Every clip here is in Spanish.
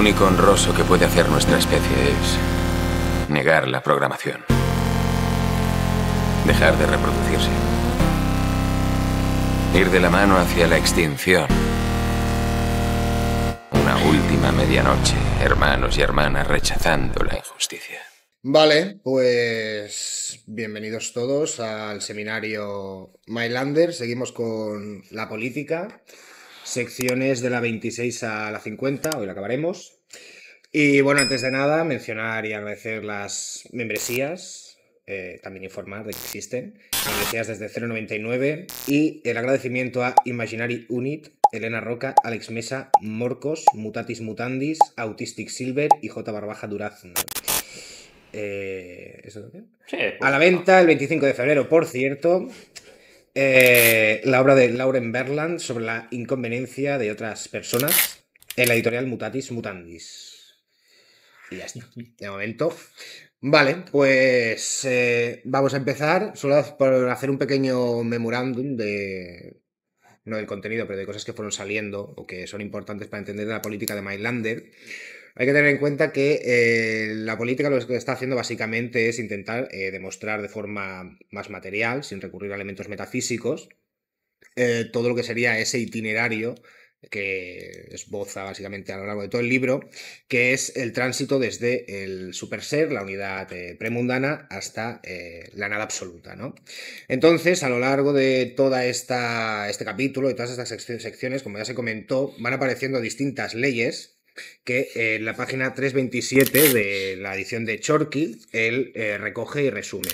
único honroso que puede hacer nuestra especie es negar la programación. Dejar de reproducirse. Ir de la mano hacia la extinción. Una última medianoche, hermanos y hermanas rechazando la injusticia. Vale, pues bienvenidos todos al seminario Mailander. Seguimos con la política, secciones de la 26 a la 50, hoy la acabaremos. Y bueno, antes de nada, mencionar y agradecer las membresías, también informar de que existen, membresías desde 0,99 y el agradecimiento a Imaginary Unit, Elena Roca, Alex Mesa, Morcos, Mutatis Mutandis, Autistic Silver y J. Barbaja Durazno. ¿Eso también? Sí, A pues, la venta el 25 de febrero, por cierto, la obra de Lauren Berland sobre la inconveniencia de otras personas en la editorial Mutatis Mutandis. Y ya está, de momento. Vale, pues vamos a empezar solo por hacer un pequeño memorándum de, no del contenido, pero de cosas que fueron saliendo o que son importantes para entender la política de Mailander. Hay que tener en cuenta que la política lo que está haciendo básicamente es intentar demostrar de forma más material, sin recurrir a elementos metafísicos, todo lo que sería ese itinerario que esboza básicamente a lo largo de todo el libro, que es el tránsito desde el superser, la unidad premundana, hasta la nada absoluta, ¿no? Entonces, a lo largo de toda este capítulo y todas estas secciones, como ya se comentó, van apareciendo distintas leyes que en la página 327 de la edición de Chorky él recoge y resume.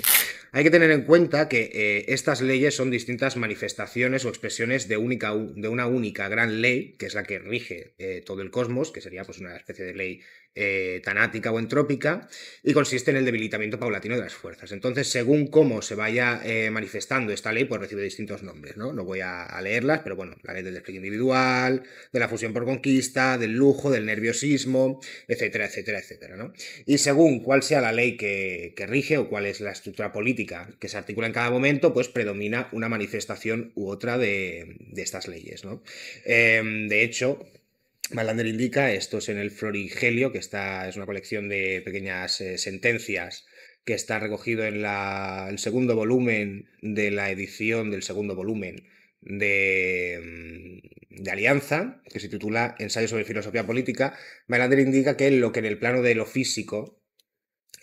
Hay que tener en cuenta que estas leyes son distintas manifestaciones o expresiones de una única gran ley, que es la que rige todo el cosmos, que sería pues una especie de ley tanática o entrópica, y consiste en el debilitamiento paulatino de las fuerzas. Entonces, según cómo se vaya manifestando esta ley, pues recibe distintos nombres, ¿no? No voy a leerlas, pero bueno, la ley del despliegue individual, de la fusión por conquista, del lujo, del nerviosismo, etcétera, etcétera, etcétera, ¿no? Y según cuál sea la ley que rige o cuál es la estructura política que se articula en cada momento, pues predomina una manifestación u otra de estas leyes, ¿no? De hecho, Mailander indica, esto es en el Florigelio, que es una colección de pequeñas sentencias que está recogido en el segundo volumen de la edición del segundo volumen de Alianza, que se titula Ensayo sobre filosofía política. Mailander indica que lo que en el plano de lo físico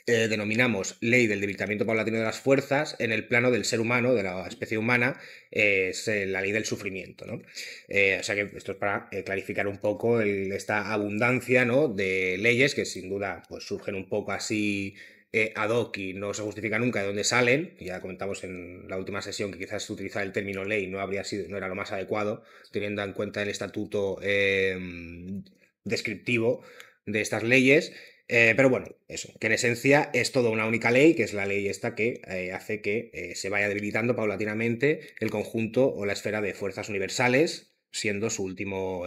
denominamos ley del debilitamiento paulatino de las fuerzas, en el plano del ser humano, de la especie humana, es la ley del sufrimiento, ¿no? O sea que esto es para clarificar un poco esta abundancia, ¿no?, de leyes que sin duda pues surgen un poco así ad hoc y no se justifica nunca de dónde salen. Ya comentamos en la última sesión que quizás utilizar el término ley no era lo más adecuado, teniendo en cuenta el estatuto descriptivo de estas leyes. Pero bueno, eso, que en esencia es toda una única ley, que es la ley esta que hace que se vaya debilitando paulatinamente el conjunto o la esfera de fuerzas universales, siendo su último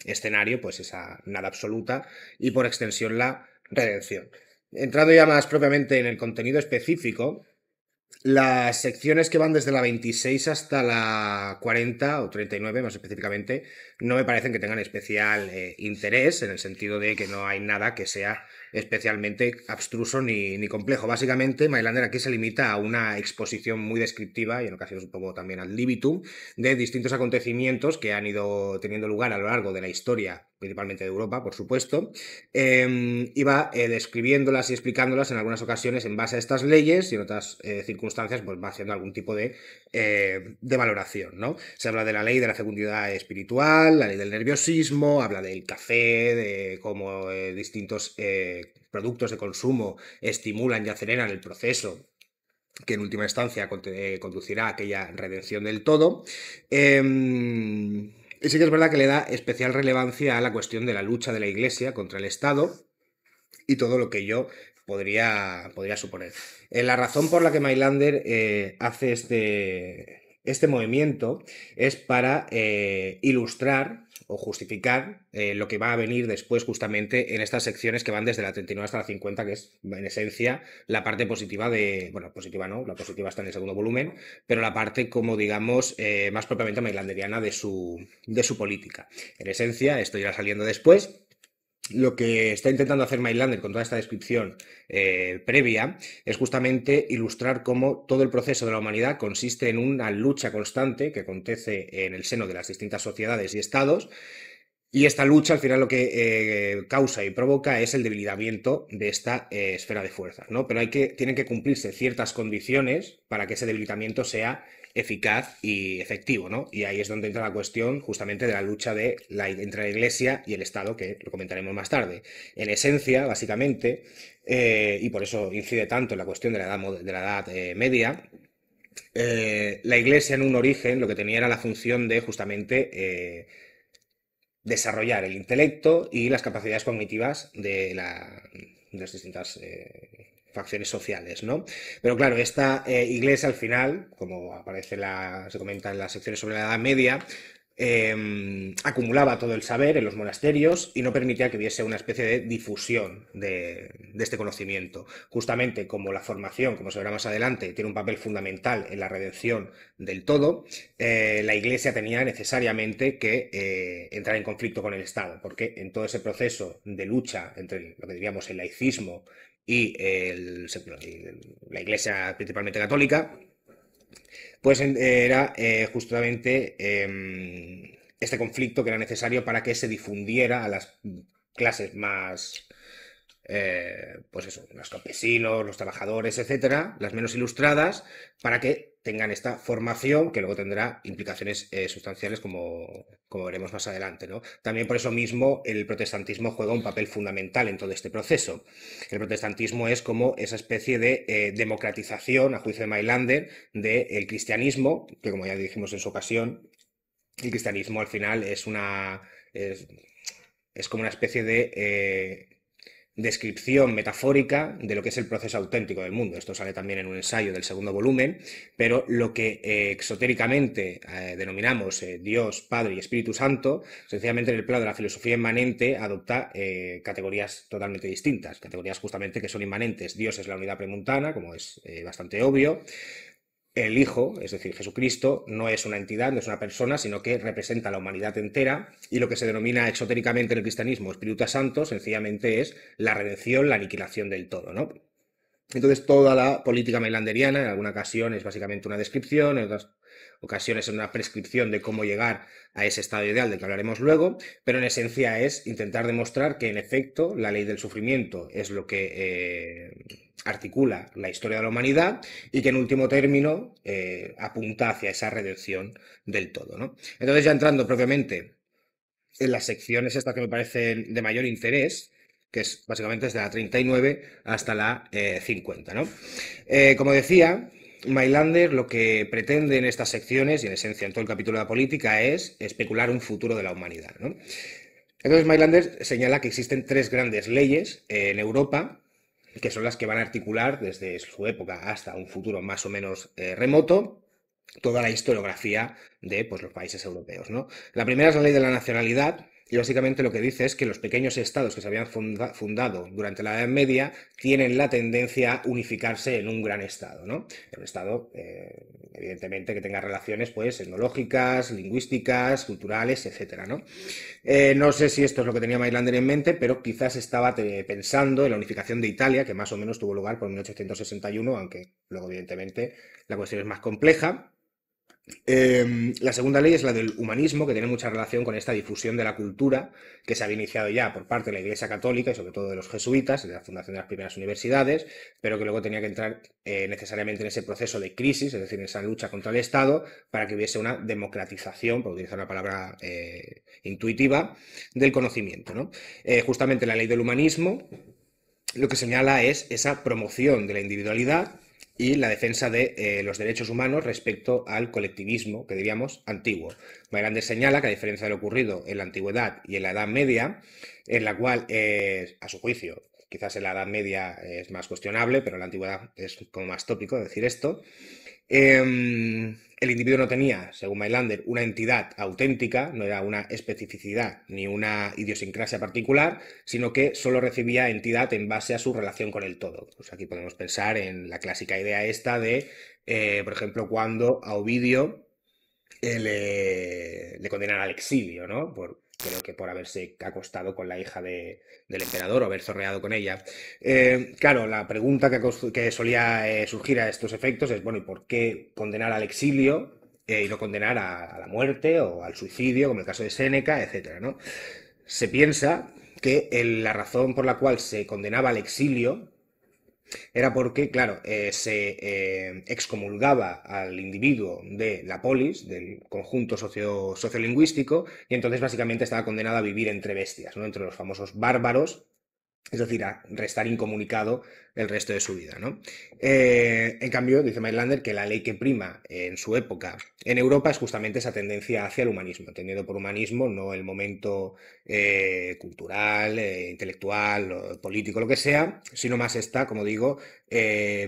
escenario pues esa nada absoluta y por extensión la redención. Entrando ya más propiamente en el contenido específico, las secciones que van desde la 26 hasta la 40 o 39 más específicamente no me parecen que tengan especial interés, en el sentido de que no hay nada que sea especialmente abstruso ni complejo. Básicamente, Mailander aquí se limita a una exposición muy descriptiva y en ocasiones un poco también ad libitum de distintos acontecimientos que han ido teniendo lugar a lo largo de la historia, principalmente de Europa, por supuesto, y va describiéndolas y explicándolas en algunas ocasiones en base a estas leyes y en otras circunstancias pues va haciendo algún tipo de valoración, ¿no? Se habla de la ley de la fecundidad espiritual, la ley del nerviosismo, habla del café, de cómo distintos productos de consumo estimulan y aceleran el proceso que en última instancia conducirá a aquella redención del todo. Y sí que es verdad que le da especial relevancia a la cuestión de la lucha de la Iglesia contra el Estado y todo lo que ello podría suponer. La razón por la que Mailander hace este movimiento es para ilustrar o justificar lo que va a venir después justamente en estas secciones que van desde la 39 hasta la 50, que es en esencia la parte positiva bueno, positiva no, la positiva está en el segundo volumen, pero la parte como digamos más propiamente mailanderiana de su política. En esencia, esto irá saliendo después. lo que está intentando hacer Mailander con toda esta descripción previa es justamente ilustrar cómo todo el proceso de la humanidad consiste en una lucha constante que acontece en el seno de las distintas sociedades y estados, y esta lucha al final lo que causa y provoca es el debilitamiento de esta esfera de fuerzas, ¿no? Pero tienen que cumplirse ciertas condiciones para que ese debilitamiento sea eficaz y efectivo, ¿no? Y ahí es donde entra la cuestión justamente de la lucha entre la Iglesia y el Estado, que lo comentaremos más tarde. En esencia, básicamente, y por eso incide tanto en la cuestión de la edad media, la Iglesia en un origen lo que tenía era la función de justamente desarrollar el intelecto y las capacidades cognitivas de las distintas facciones sociales, ¿no? Pero claro, esta iglesia al final, como se comenta en las secciones sobre la Edad Media, acumulaba todo el saber en los monasterios y no permitía que hubiese una especie de difusión de este conocimiento. Justamente como la formación, como se verá más adelante, tiene un papel fundamental en la redención del todo, la Iglesia tenía necesariamente que entrar en conflicto con el Estado, porque en todo ese proceso de lucha entre lo que diríamos el laicismo y la Iglesia principalmente católica, pues era justamente este conflicto que era necesario para que se difundiera a las clases más, pues eso, los campesinos, los trabajadores, etcétera, las menos ilustradas, para que tengan esta formación que luego tendrá implicaciones sustanciales como veremos más adelante, ¿no? También por eso mismo el protestantismo juega un papel fundamental en todo este proceso. El protestantismo es como esa especie de democratización, a juicio de Mailander, del cristianismo, que como ya dijimos en su ocasión, el cristianismo al final es como una especie de descripción metafórica de lo que es el proceso auténtico del mundo. Esto sale también en un ensayo del segundo volumen, pero lo que exotéricamente denominamos Dios, Padre y Espíritu Santo, sencillamente en el plano de la filosofía inmanente adopta categorías totalmente distintas, categorías justamente que son inmanentes. Dios es la unidad premontana, como es bastante obvio. El Hijo, es decir, Jesucristo, no es una entidad, no es una persona, sino que representa a la humanidad entera, y lo que se denomina exotéricamente en el cristianismo Espíritu Santo sencillamente es la redención, la aniquilación del todo, ¿no? Entonces, toda la política mailanderiana, en alguna ocasión, es básicamente una descripción, en otras ocasiones es una prescripción de cómo llegar a ese estado ideal del que hablaremos luego, pero en esencia es intentar demostrar que, en efecto, la ley del sufrimiento es lo que articula la historia de la humanidad y que, en último término, apunta hacia esa redención del todo, ¿no? Entonces, ya entrando propiamente en las secciones estas que me parecen de mayor interés, que es básicamente desde la 39 hasta la 50, ¿no? Como decía, Mailander lo que pretende en estas secciones, y en esencia en todo el capítulo de la política, es especular un futuro de la humanidad, ¿no? Entonces Mailander señala que existen tres grandes leyes en Europa, que son las que van a articular desde su época hasta un futuro más o menos remoto, toda la historiografía de pues, los países europeos, ¿no? La primera es la ley de la nacionalidad, y básicamente lo que dice es que los pequeños estados que se habían fundado durante la Edad Media tienen la tendencia a unificarse en un gran estado, ¿no? Un estado, evidentemente, que tenga relaciones pues, etnológicas, lingüísticas, culturales, etcétera, ¿no? No sé si esto es lo que tenía Mailander en mente, pero quizás estaba pensando en la unificación de Italia, que más o menos tuvo lugar por 1861, aunque luego, evidentemente, la cuestión es más compleja. La segunda ley es la del humanismo, que tiene mucha relación con esta difusión de la cultura que se había iniciado ya por parte de la Iglesia Católica y sobre todo de los jesuitas, de la fundación de las primeras universidades, pero que luego tenía que entrar necesariamente en ese proceso de crisis, es decir, en esa lucha contra el Estado, para que hubiese una democratización, por utilizar una palabra intuitiva, del conocimiento, ¿no? Justamente la ley del humanismo lo que señala es esa promoción de la individualidad y la defensa de los derechos humanos respecto al colectivismo, que diríamos antiguo. Mailander señala que, a diferencia de lo ocurrido en la antigüedad y en la Edad Media, en la cual, a su juicio, quizás en la Edad Media es más cuestionable, pero en la antigüedad es como más tópico decir esto, el individuo no tenía, según Mailander, una entidad auténtica, no era una especificidad ni una idiosincrasia particular, sino que solo recibía entidad en base a su relación con el todo. Pues aquí podemos pensar en la clásica idea esta de, por ejemplo, cuando a Ovidio le condenan al exilio, ¿no? Por creo que por haberse acostado con la hija del emperador o haber zorreado con ella. Claro, la pregunta que solía surgir a estos efectos es, bueno, ¿y por qué condenar al exilio y no condenar a la muerte o al suicidio, como el caso de Séneca, etcétera, ¿no? Se piensa que la razón por la cual se condenaba al exilio era porque, claro, se excomulgaba al individuo de la polis, del conjunto sociolingüístico, y entonces básicamente estaba condenado a vivir entre bestias, ¿no? Entre los famosos bárbaros, es decir, a restar incomunicado el resto de su vida, ¿no? En cambio, dice Mailander que la ley que prima en su época en Europa es justamente esa tendencia hacia el humanismo, entendiendo por humanismo no el momento cultural, intelectual, político, lo que sea, sino más esta, como digo,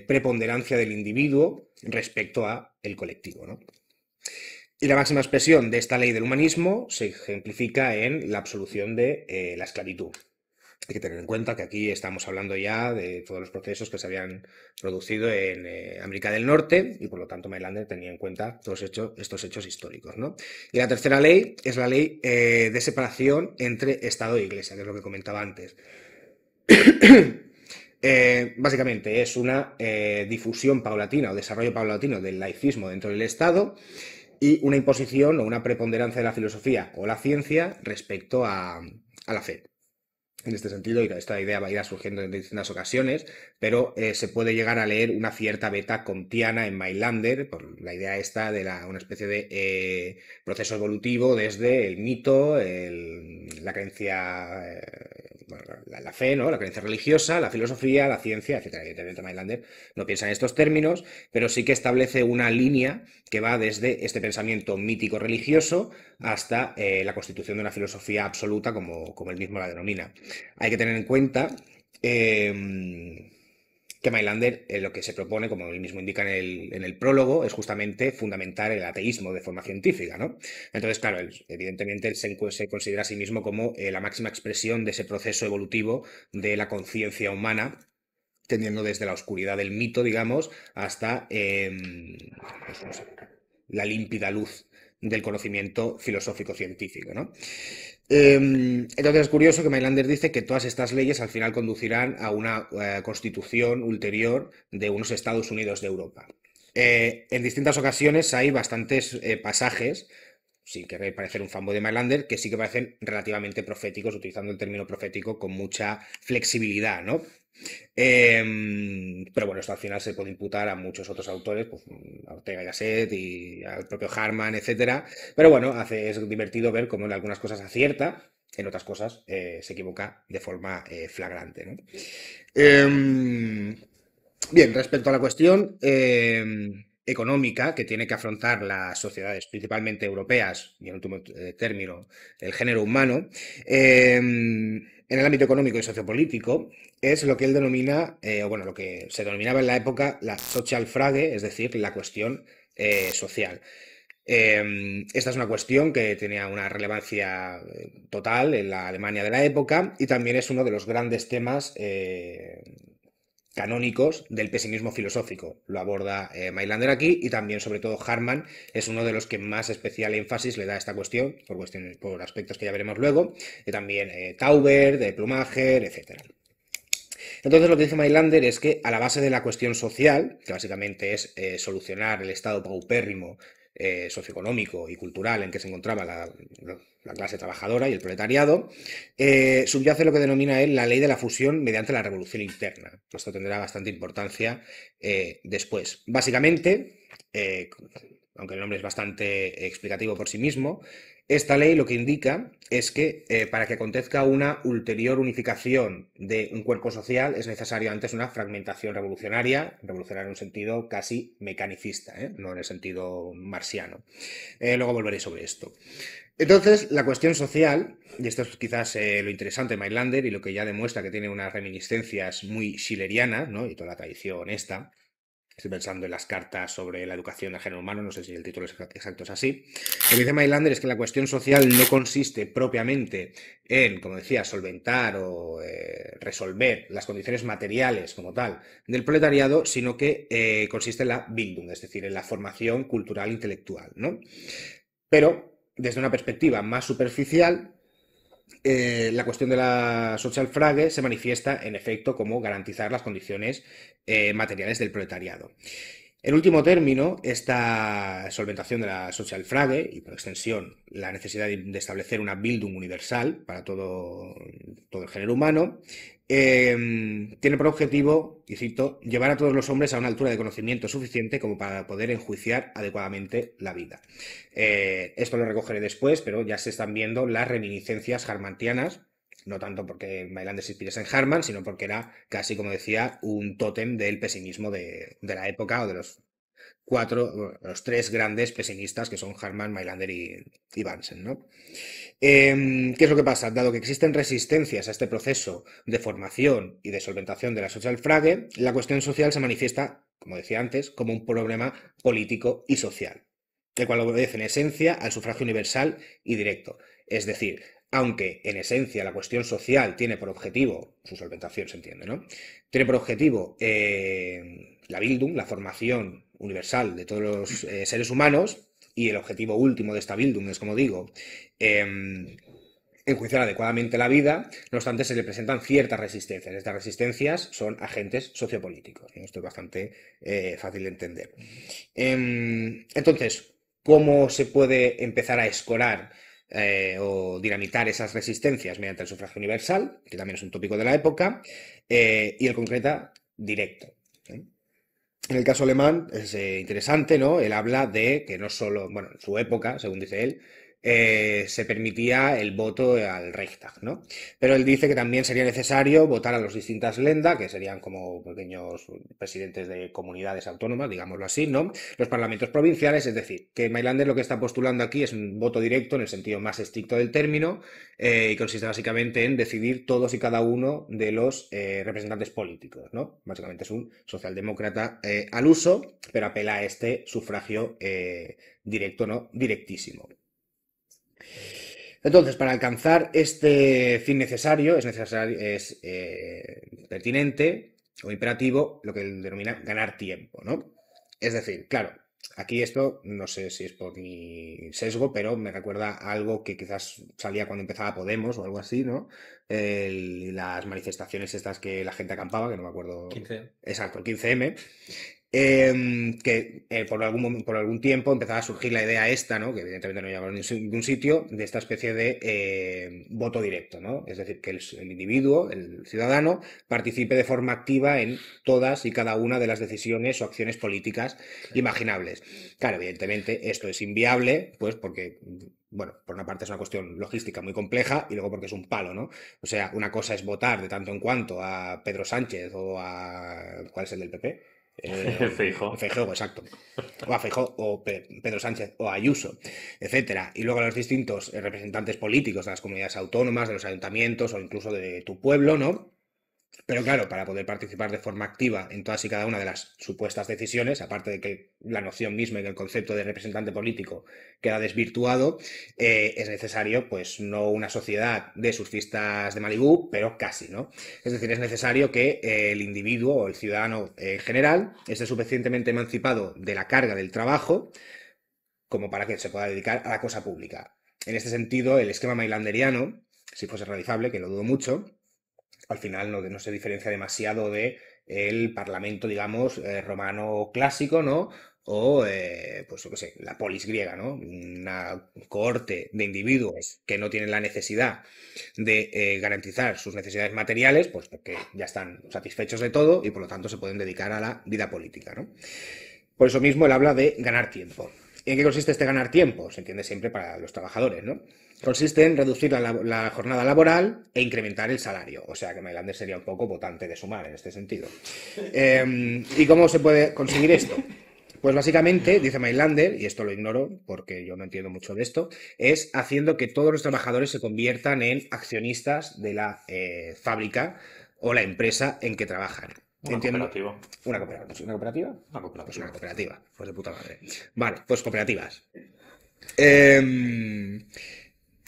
preponderancia del individuo respecto a el colectivo, ¿no? Y la máxima expresión de esta ley del humanismo se ejemplifica en la absolución de la esclavitud. Hay que tener en cuenta que aquí estamos hablando ya de todos los procesos que se habían producido en América del Norte y por lo tanto Mailander tenía en cuenta todos estos hechos históricos, ¿no? Y la tercera ley es la ley de separación entre Estado e Iglesia, que es lo que comentaba antes. Básicamente es una difusión paulatina o desarrollo paulatino del laicismo dentro del Estado y una imposición o una preponderancia de la filosofía o la ciencia respecto a la fe. En este sentido, esta idea va a ir surgiendo en distintas ocasiones, pero se puede llegar a leer una cierta beta kantiana en Mailander, por la idea esta de una especie de proceso evolutivo desde el mito, la creencia, bueno, la fe, ¿no? La creencia religiosa, la filosofía, la ciencia, etc. Evidentemente Mailander no piensa en estos términos, pero sí que establece una línea que va desde este pensamiento mítico religioso hasta la constitución de una filosofía absoluta, como él mismo la denomina. Hay que tener en cuenta que Mailander lo que se propone, como él mismo indica en el prólogo, es justamente fundamentar el ateísmo de forma científica, ¿no? Entonces, claro, evidentemente él se considera a sí mismo como la máxima expresión de ese proceso evolutivo de la conciencia humana, tendiendo desde la oscuridad del mito, digamos, hasta pues, no sé, la límpida luz del conocimiento filosófico-científico, ¿no? Entonces es curioso que Mailander dice que todas estas leyes al final conducirán a una constitución ulterior de unos Estados Unidos de Europa. En distintas ocasiones hay bastantes pasajes, sin querer parecer un fanboy de Mailander, que sí que parecen relativamente proféticos, utilizando el término profético con mucha flexibilidad, ¿no? Pero bueno, esto al final se puede imputar a muchos otros autores, pues a Ortega y Gasset y al propio Harman, etcétera. Pero bueno, es divertido ver cómo en algunas cosas acierta, en otras cosas se equivoca de forma flagrante, ¿no? Bien, respecto a la cuestión económica que tiene que afrontar las sociedades, principalmente europeas, y en último término el género humano, en el ámbito económico y sociopolítico, es lo que él denomina, o bueno, lo que se denominaba en la época la social frage, es decir, la cuestión social. Esta es una cuestión que tenía una relevancia total en la Alemania de la época y también es uno de los grandes temas canónicos del pesimismo filosófico. Lo aborda Mailander aquí y también, sobre todo, Harman es uno de los que más especial énfasis le da a esta cuestión, por aspectos que ya veremos luego, y también Tauber, de Plumager, etc. Entonces lo que dice Mailander es que a la base de la cuestión social, que básicamente es solucionar el estado paupérrimo socioeconómico y cultural en que se encontraba la clase trabajadora y el proletariado, subyace lo que denomina él la ley de la fusión mediante la revolución interna. Esto tendrá bastante importancia después. Básicamente, aunque el nombre es bastante explicativo por sí mismo, esta ley lo que indica es que para que acontezca una ulterior unificación de un cuerpo social es necesario antes una fragmentación revolucionaria en un sentido casi mecanicista, no en el sentido marxiano. Luego volveré sobre esto. Entonces, la cuestión social, y esto es quizás lo interesante de Mailander y lo que ya demuestra que tiene unas reminiscencias muy schillerianas, ¿no? Y toda la tradición esta. Estoy pensando en las cartas sobre la educación del género humano, no sé si el título exacto es así. Lo que dice Mailander es que la cuestión social no consiste propiamente en, como decía, solventar o resolver las condiciones materiales como tal del proletariado, sino que consiste en la Bildung, es decir, en la formación cultural intelectual, ¿no? Pero desde una perspectiva más superficial, La cuestión de la social frage se manifiesta, en efecto, como garantizar las condiciones materiales del proletariado. En último término, esta solventación de la social frage y, por extensión, la necesidad de establecer una Bildung universal para todo el género humano, tiene por objetivo, y cito, llevar a todos los hombres a una altura de conocimiento suficiente como para poder enjuiciar adecuadamente la vida. Esto lo recogeré después, pero ya se están viendo las reminiscencias harmantianas, no tanto porque Mailander se inspirase en Harman, sino porque era casi, como decía, un tótem del pesimismo de la época o de los tres grandes pesimistas que son Harman, Mailander y Bunsen, ¿no? ¿Qué es lo que pasa? Dado que existen resistencias a este proceso de formación y de solventación de la social frage, la cuestión social se manifiesta, como decía antes, como un problema político y social, el cual obedece en esencia al sufragio universal y directo. Es decir, aunque en esencia la cuestión social tiene por objetivo, su solventación se entiende, ¿no? Tiene por objetivo la Bildung, la formación universal de todos los seres humanos, y el objetivo último de esta Bildung es, como digo, enjuiciar adecuadamente la vida, no obstante se le presentan ciertas resistencias. Estas resistencias son agentes sociopolíticos. Esto es bastante fácil de entender. Entonces, ¿cómo se puede empezar a escorar o dinamitar esas resistencias mediante el sufragio universal, que también es un tópico de la época, y el concreta directo? En el caso alemán es interesante, ¿no? Él habla de que no solo, bueno, en su época, según dice él, se permitía el voto al Reichstag, ¿no? Pero él dice que también sería necesario votar a los distintas Länder, que serían como pequeños presidentes de comunidades autónomas, digámoslo así, ¿no? Los parlamentos provinciales, es decir, que Mailander lo que está postulando aquí es un voto directo en el sentido más estricto del término, y consiste básicamente en decidir todos y cada uno de los representantes políticos, ¿no? Básicamente es un socialdemócrata al uso, pero apela a este sufragio directo, ¿no? Directísimo. Entonces, para alcanzar este fin necesario, es pertinente o imperativo lo que él denomina ganar tiempo, ¿no? Es decir, claro, aquí esto, no sé si es por mi sesgo, pero me recuerda a algo que quizás salía cuando empezaba Podemos o algo así, ¿no? Las manifestaciones estas que la gente acampaba, que no me acuerdo. 15. Exacto, el 15M. Que por algún tiempo empezaba a surgir la idea esta, ¿no? Que evidentemente no llegaba a ningún sitio, de esta especie de voto directo, ¿no? Es decir, que el individuo, el ciudadano, participe de forma activa en todas y cada una de las decisiones o acciones políticas imaginables. Claro, evidentemente esto es inviable, pues porque, bueno, por una parte es una cuestión logística muy compleja y luego porque es un palo, ¿no? O sea, una cosa es votar de tanto en cuanto a Pedro Sánchez o a... ¿Cuál es el del PP? Feijóo. Feijóo, exacto. O a Feijóo, o Pedro Sánchez, o a Ayuso, etcétera. Y luego a los distintos representantes políticos de las comunidades autónomas, de los ayuntamientos o incluso de tu pueblo, ¿no? Pero claro, para poder participar de forma activa en todas y cada una de las supuestas decisiones, aparte de que la noción misma y el concepto de representante político queda desvirtuado, es necesario, pues, no una sociedad de surfistas de Malibú, pero casi, ¿no? Es decir, es necesario que el individuo o el ciudadano en general esté suficientemente emancipado de la carga del trabajo como para que se pueda dedicar a la cosa pública. En este sentido, el esquema mailanderiano, si fuese realizable, que lo dudo mucho, al final no se diferencia demasiado de el parlamento, digamos, romano clásico, ¿no? O, pues yo qué sé, la polis griega, ¿no? Una cohorte de individuos que no tienen la necesidad de garantizar sus necesidades materiales, pues porque ya están satisfechos de todo y por lo tanto se pueden dedicar a la vida política, ¿no? Por eso mismo él habla de ganar tiempo. ¿En qué consiste este ganar tiempo? Se entiende siempre para los trabajadores, ¿no? Consiste en reducir la jornada laboral e incrementar el salario. O sea que Mailander sería un poco votante de Sumar en este sentido. ¿Y cómo se puede conseguir esto? Pues básicamente, dice Mailander, y esto lo ignoro porque yo no entiendo mucho de esto, es haciendo que todos los trabajadores se conviertan en accionistas de la fábrica o la empresa en que trabajan. Una cooperativa. ¿Una cooperativa? ¿Una cooperativa? Una cooperativa. Pues una cooperativa, pues de puta madre. Vale, pues cooperativas.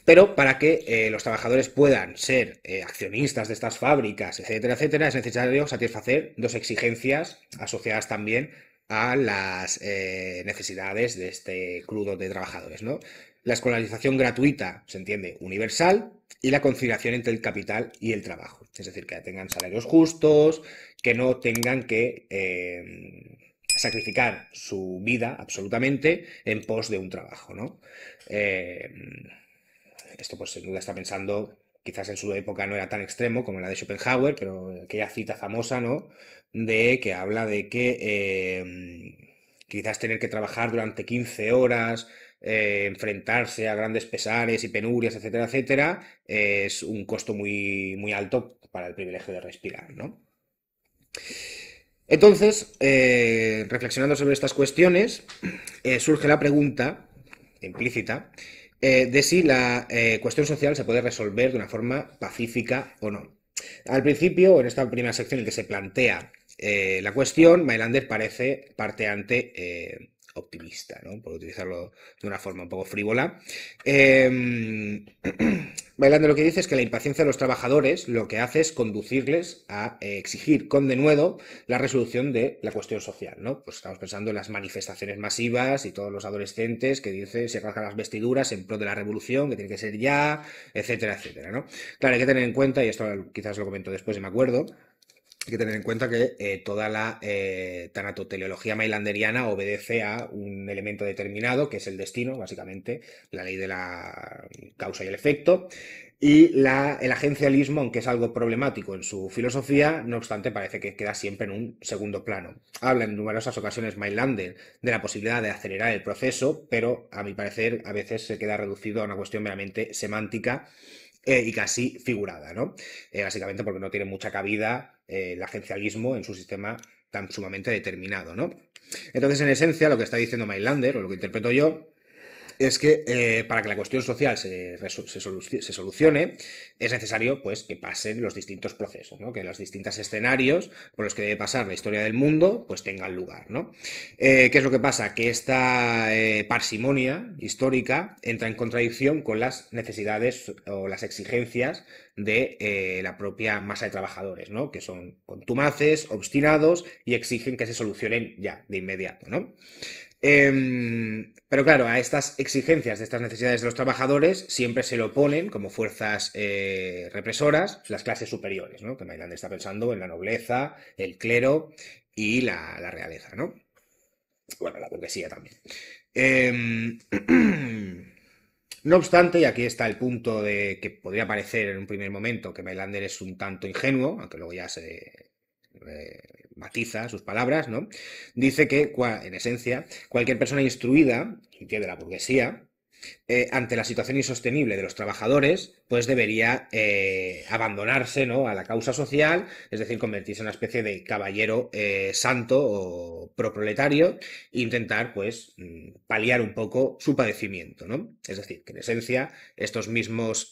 Pero para que los trabajadores puedan ser accionistas de estas fábricas, etcétera, etcétera, es necesario satisfacer dos exigencias asociadas también a las necesidades de este crudo de trabajadores, ¿no? La escolarización gratuita, se entiende, universal, y la conciliación entre el capital y el trabajo. Es decir, que tengan salarios justos, que no tengan que sacrificar su vida absolutamente en pos de un trabajo, ¿no? Eh, Esto pues sin duda está pensando, quizás en su época no era tan extremo como la de Schopenhauer, pero aquella cita famosa, ¿no? De que habla de que quizás tener que trabajar durante 15 horas, enfrentarse a grandes pesares y penurias, etcétera, etcétera, es un costo muy, muy alto para el privilegio de respirar, ¿no? Entonces, reflexionando sobre estas cuestiones, surge la pregunta implícita de si la cuestión social se puede resolver de una forma pacífica o no. Al principio, en esta primera sección en que se plantea la cuestión, Mailander parece parteante optimista, ¿no? Por utilizarlo de una forma un poco frívola. Mailander lo que dice es que la impaciencia de los trabajadores lo que hace es conducirles a exigir con denuedo la resolución de la cuestión social, ¿no? Pues estamos pensando en las manifestaciones masivas y todos los adolescentes que dicen se rasgan las vestiduras en pro de la revolución, que tiene que ser ya, etcétera, etcétera, ¿no? Claro, hay que tener en cuenta, y esto quizás lo comento después y me acuerdo, hay que tener en cuenta que toda la tanatoteleología mailanderiana obedece a un elemento determinado, que es el destino, básicamente, la ley de la causa y el efecto, y el agencialismo, aunque es algo problemático en su filosofía, no obstante parece que queda siempre en un segundo plano. Habla en numerosas ocasiones Mailander de la posibilidad de acelerar el proceso, pero a mi parecer a veces se queda reducido a una cuestión meramente semántica y casi figurada, ¿no? Básicamente porque no tiene mucha cabida el agencialismo en su sistema tan sumamente determinado, ¿no? Entonces, en esencia, lo que está diciendo Mailander, o lo que interpreto yo, es que para que la cuestión social se solucione es necesario pues, que pasen los distintos procesos, ¿no? Que los distintos escenarios por los que debe pasar la historia del mundo pues tengan lugar, ¿no? ¿Qué es lo que pasa? Que esta parsimonia histórica entra en contradicción con las necesidades o las exigencias de la propia masa de trabajadores, ¿no? Que son contumaces, obstinados y exigen que se solucionen ya, de inmediato, ¿no? Pero claro, a estas exigencias de estas necesidades de los trabajadores siempre se le oponen como fuerzas represoras las clases superiores, ¿no? Que Mailander está pensando en la nobleza, el clero y la realeza, ¿no? Bueno, la burguesía también. Eh, No obstante, y aquí está el punto de que podría parecer en un primer momento que Mailander es un tanto ingenuo, aunque luego ya se matiza sus palabras, ¿no? Dice que, en esencia, cualquier persona instruida, entiende la burguesía, ante la situación insostenible de los trabajadores, pues debería abandonarse, ¿no? A la causa social, es decir, convertirse en una especie de caballero santo o proproletario e intentar, pues, paliar un poco su padecimiento, ¿no? Es decir, que en esencia estas mismas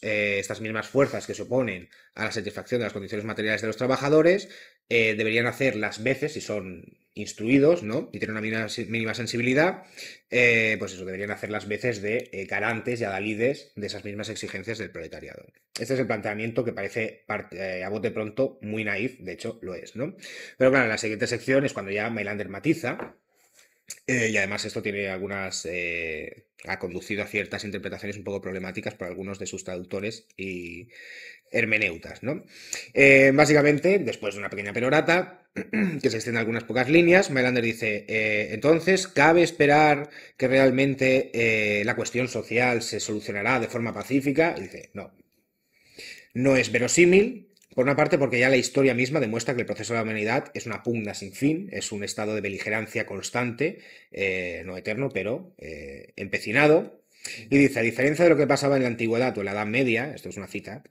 fuerzas que se oponen a la satisfacción de las condiciones materiales de los trabajadores deberían hacer las veces, si son instruidos, ¿no? Y tienen una mínima sensibilidad, pues eso, deberían hacer las veces de garantes y adalides de esas mismas exigencias del proletariado. Este es el planteamiento que parece a bote pronto muy naif, de hecho lo es, ¿no? Pero claro, en la siguiente sección es cuando ya Mailander matiza, y además esto tiene ha conducido a ciertas interpretaciones un poco problemáticas por algunos de sus traductores y hermeneutas, ¿no? Básicamente, después de una pequeña perorata, que se extiende algunas pocas líneas, Mailander dice, entonces, ¿cabe esperar que realmente la cuestión social se solucionará de forma pacífica? Y dice, no, no es verosímil. Por una parte, porque ya la historia misma demuestra que el proceso de la humanidad es una pugna sin fin, es un estado de beligerancia constante, no eterno, pero empecinado. Y dice, a diferencia de lo que pasaba en la antigüedad o en la Edad Media, esto es una cita,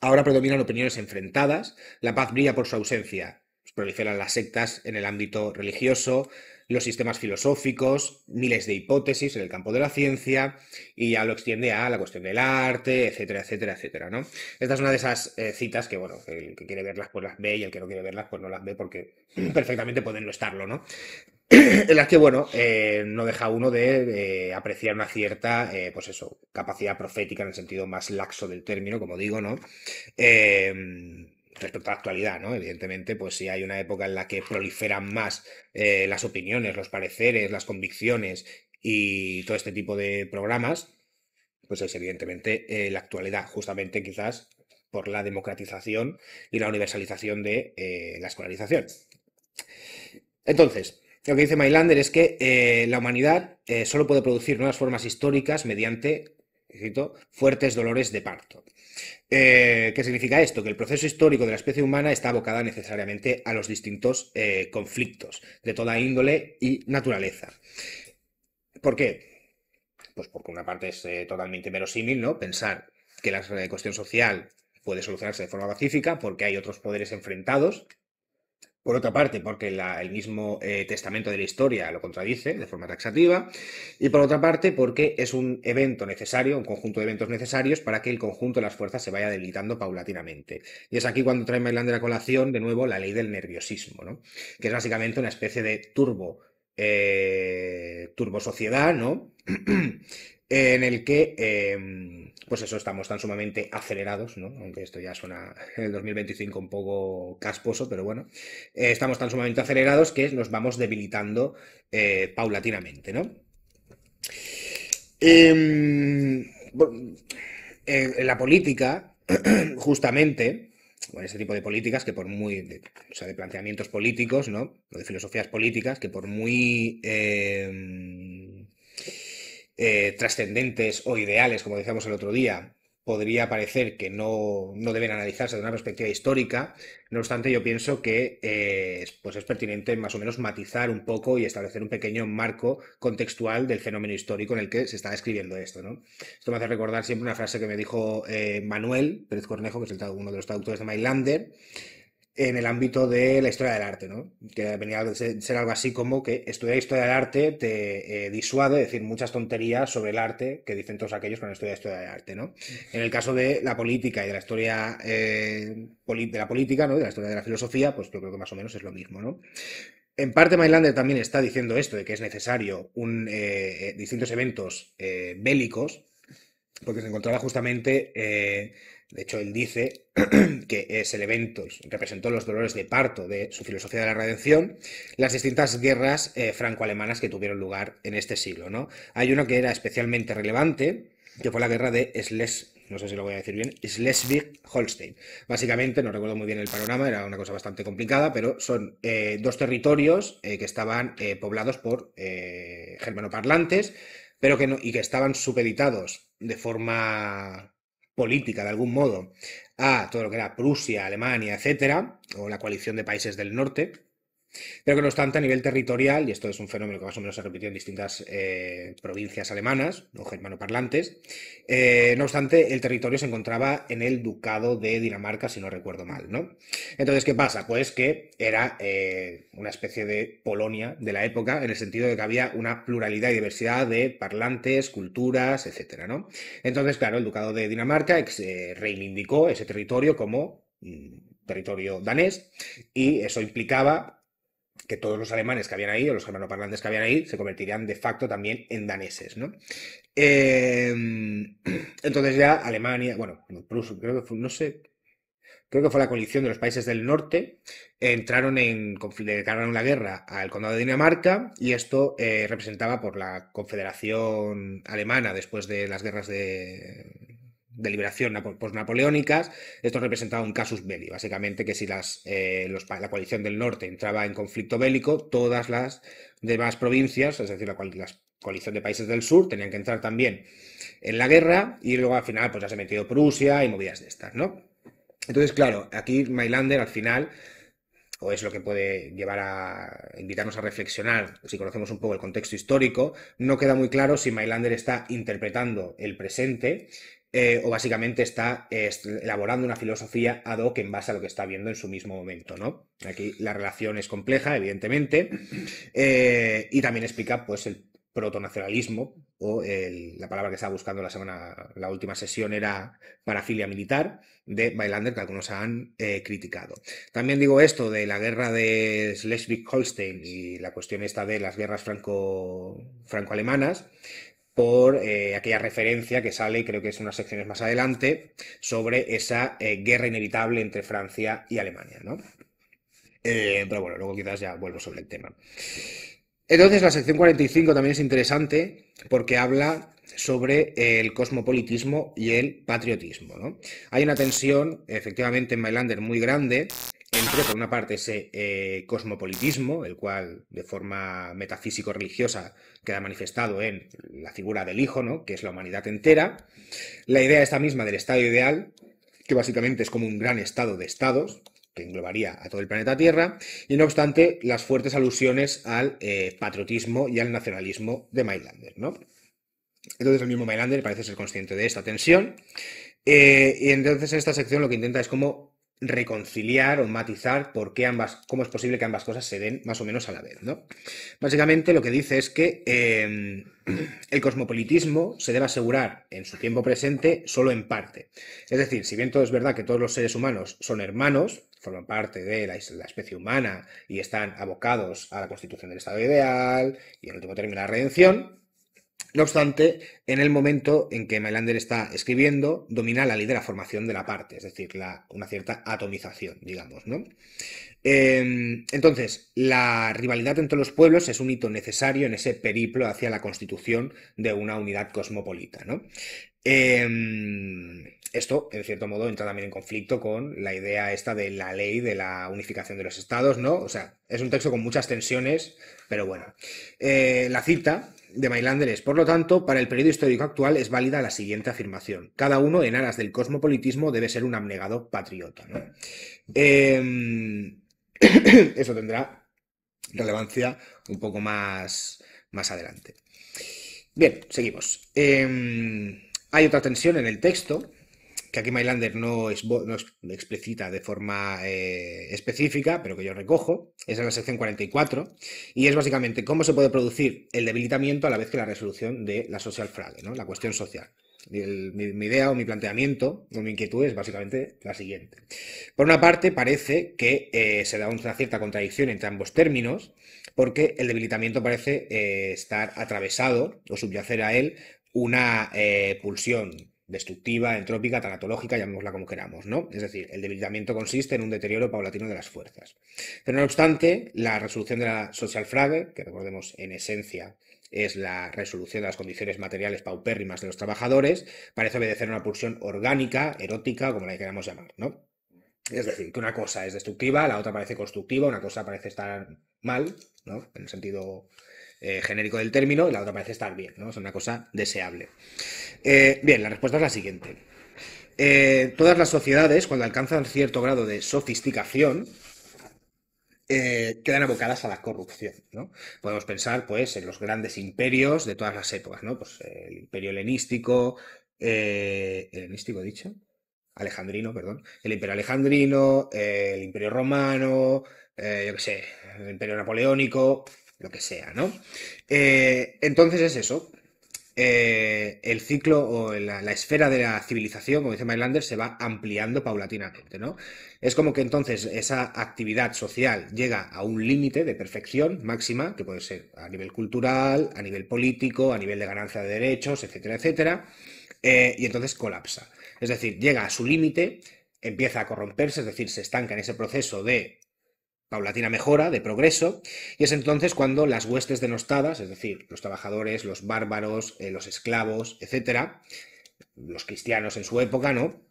ahora predominan opiniones enfrentadas, la paz brilla por su ausencia, proliferan las sectas en el ámbito religioso, los sistemas filosóficos, miles de hipótesis en el campo de la ciencia, y ya lo extiende a la cuestión del arte, etcétera, etcétera, etcétera, ¿no? Esta es una de esas citas que, bueno, el que quiere verlas pues las ve y el que no quiere verlas pues no las ve porque perfectamente pueden no estarlo, ¿no? En las que, bueno, no deja uno de apreciar una cierta, pues eso, capacidad profética en el sentido más laxo del término, como digo, ¿no? Respecto a la actualidad, ¿no? Evidentemente, pues si hay una época en la que proliferan más las opiniones, los pareceres, las convicciones y todo este tipo de programas, pues es evidentemente la actualidad, justamente quizás por la democratización y la universalización de la escolarización. Entonces, lo que dice Mailander es que la humanidad solo puede producir nuevas formas históricas mediante, cito, fuertes dolores de parto. ¿Qué significa esto? Que el proceso histórico de la especie humana está abocada necesariamente a los distintos conflictos de toda índole y naturaleza. ¿Por qué? Pues porque una parte es totalmente verosímil, ¿no? Pensar que la cuestión social puede solucionarse de forma pacífica porque hay otros poderes enfrentados. Por otra parte, porque el mismo testamento de la historia lo contradice de forma taxativa. Y por otra parte, porque es un evento necesario, un conjunto de eventos necesarios para que el conjunto de las fuerzas se vaya debilitando paulatinamente. Y es aquí cuando trae Mailander a colación, de nuevo, la ley del nerviosismo, ¿no? Que es básicamente una especie de turbo sociedad, ¿no? En el que, pues eso, estamos tan sumamente acelerados, ¿no? Aunque esto ya suena en el 2025 un poco casposo, pero bueno, estamos tan sumamente acelerados que nos vamos debilitando paulatinamente, ¿no? En la política, justamente, bueno, ese tipo de políticas que por muy, o sea, de planteamientos políticos, ¿no? O de filosofías políticas que por muy trascendentes o ideales, como decíamos el otro día, podría parecer que no deben analizarse desde una perspectiva histórica. No obstante, yo pienso que pues es pertinente más o menos matizar un poco y establecer un pequeño marco contextual del fenómeno histórico en el que se está describiendo esto, ¿no? Esto me hace recordar siempre una frase que me dijo Manuel Pérez Cornejo, que es uno de los traductores de Mailander, en el ámbito de la historia del arte, ¿no? Que venía a ser algo así como que estudiar historia del arte te disuade de decir muchas tonterías sobre el arte que dicen todos aquellos que no estudian historia del arte, ¿no? En el caso de la política y de la historia de la política, ¿no? De la historia de la filosofía, pues yo creo que más o menos es lo mismo, ¿no? En parte Mailander también está diciendo esto, de que es necesario distintos eventos bélicos, porque se encontraba justamente, de hecho él dice que es el evento, representó los dolores de parto de su filosofía de la redención, las distintas guerras franco-alemanas que tuvieron lugar en este siglo, ¿no? Hay una que era especialmente relevante, que fue la guerra de no sé si lo voy a decir bien, Schleswig-Holstein. Básicamente, no recuerdo muy bien el panorama, era una cosa bastante complicada, pero son dos territorios que estaban poblados por germanoparlantes, pero que no, y que estaban supeditados de forma política, de algún modo, a todo lo que era Prusia, Alemania, etcétera, o la coalición de países del norte, pero que no obstante a nivel territorial, y esto es un fenómeno que más o menos se repitió en distintas provincias alemanas o germanoparlantes, no obstante el territorio se encontraba en el ducado de Dinamarca, si no recuerdo mal, ¿no? Entonces, ¿qué pasa? Pues que era una especie de Polonia de la época, en el sentido de que había una pluralidad y diversidad de parlantes, culturas, etcétera, ¿no? Entonces, claro, el ducado de Dinamarca reivindicó ese territorio como territorio danés, y eso implicaba que todos los alemanes que habían ahí, o los germanoparlantes que habían ahí, se convertirían de facto también en daneses, ¿no? Entonces ya Alemania, bueno, Prusia, creo que fue, no sé, creo que fue la coalición de los países del norte, declararon la guerra al condado de Dinamarca, y esto representaba por la Confederación Alemana después de las guerras de liberación postnapoleónicas. Esto representaba un casus belli, básicamente que si la coalición del norte entraba en conflicto bélico, todas las demás provincias, es decir, la coalición de países del sur, tenían que entrar también en la guerra, y luego al final pues ya se metió Prusia y movidas de estas, ¿no? Entonces, claro, aquí Mailander al final, o es lo que puede llevar a invitarnos a reflexionar, si conocemos un poco el contexto histórico, no queda muy claro si Mailander está interpretando el presente o básicamente está elaborando una filosofía ad hoc en base a lo que está viendo en su mismo momento, ¿no? Aquí la relación es compleja, evidentemente, y también explica pues el protonacionalismo, o la palabra que estaba buscando la última sesión era parafilia militar, de Mailander, que algunos han criticado. También digo esto de la guerra de Schleswig-Holstein y la cuestión esta de las guerras franco-alemanas, por aquella referencia que sale, creo que es unas secciones más adelante, sobre esa guerra inevitable entre Francia y Alemania, ¿no? Pero bueno, luego quizás ya vuelvo sobre el tema. Entonces la sección 45 también es interesante porque habla sobre el cosmopolitismo y el patriotismo, ¿no? Hay una tensión, efectivamente, en Mailander muy grande entre, por una parte, ese cosmopolitismo, el cual de forma metafísico-religiosa queda manifestado en la figura del hijo, ¿no? Que es la humanidad entera, la idea esta misma del estado ideal, que básicamente es como un gran estado de estados, que englobaría a todo el planeta Tierra, y no obstante, las fuertes alusiones al patriotismo y al nacionalismo de Mailander, ¿no? Entonces el mismo Mailander parece ser consciente de esta tensión, y entonces en esta sección lo que intenta es como reconciliar o matizar por qué cómo es posible que ambas cosas se den más o menos a la vez, ¿no? Básicamente lo que dice es que el cosmopolitismo se debe asegurar en su tiempo presente solo en parte. Es decir, si bien todo es verdad que todos los seres humanos son hermanos, forman parte de la especie humana y están abocados a la constitución del estado ideal y en último término la redención, no obstante, en el momento en que Mailander está escribiendo, domina la ley de la formación de la parte, es decir, una cierta atomización, digamos, ¿no? Entonces, la rivalidad entre los pueblos es un hito necesario en ese periplo hacia la constitución de una unidad cosmopolita, ¿no? Esto, en cierto modo, entra también en conflicto con la idea esta de la ley de la unificación de los estados, ¿no? O sea, es un texto con muchas tensiones, pero bueno. La cita de Mailander es, por lo tanto, para el periodo histórico actual es válida la siguiente afirmación. Cada uno, en aras del cosmopolitismo, debe ser un abnegado patriota, ¿no? Eso tendrá relevancia un poco más adelante. Bien, seguimos. Hay otra tensión en el texto, que aquí Mailander no explicita de forma específica, pero que yo recojo, es en la sección 44, y es básicamente cómo se puede producir el debilitamiento a la vez que la resolución de la social frage, ¿no? La cuestión social. Mi idea o mi planteamiento o mi inquietud es básicamente la siguiente. Por una parte, parece que se da una cierta contradicción entre ambos términos, porque el debilitamiento parece estar atravesado o subyacer a él una pulsión destructiva, entrópica, tanatológica, llamémosla como queramos, ¿no? Es decir, el debilitamiento consiste en un deterioro paulatino de las fuerzas. Pero no obstante, la resolución de la social frage, que recordemos en esencia es la resolución de las condiciones materiales paupérrimas de los trabajadores, parece obedecer a una pulsión orgánica, erótica, como la queramos llamar, ¿no? Es decir, que una cosa es destructiva, la otra parece constructiva, una cosa parece estar mal, ¿no? En el sentido genérico del término, y la otra parece estar bien, ¿no? Es una cosa deseable. Bien, la respuesta es la siguiente. Todas las sociedades, cuando alcanzan cierto grado de sofisticación, quedan abocadas a la corrupción, ¿no? Podemos pensar, pues, en los grandes imperios de todas las épocas, ¿no? Pues el imperio helenístico, ¿helenístico he dicho? Alejandrino, perdón. El imperio alejandrino, el imperio romano, yo qué sé, el imperio napoleónico, lo que sea, ¿no? Entonces es eso. El ciclo o la esfera de la civilización, como dice Mailander, se va ampliando paulatinamente, ¿no? Es como que entonces esa actividad social llega a un límite de perfección máxima, que puede ser a nivel cultural, a nivel político, a nivel de ganancia de derechos, etcétera, etcétera, y entonces colapsa. Es decir, llega a su límite, empieza a corromperse, es decir, se estanca en ese proceso de paulatina mejora, de progreso, y es entonces cuando las huestes denostadas, es decir, los trabajadores, los bárbaros, los esclavos, etcétera, los cristianos en su época, ¿no?,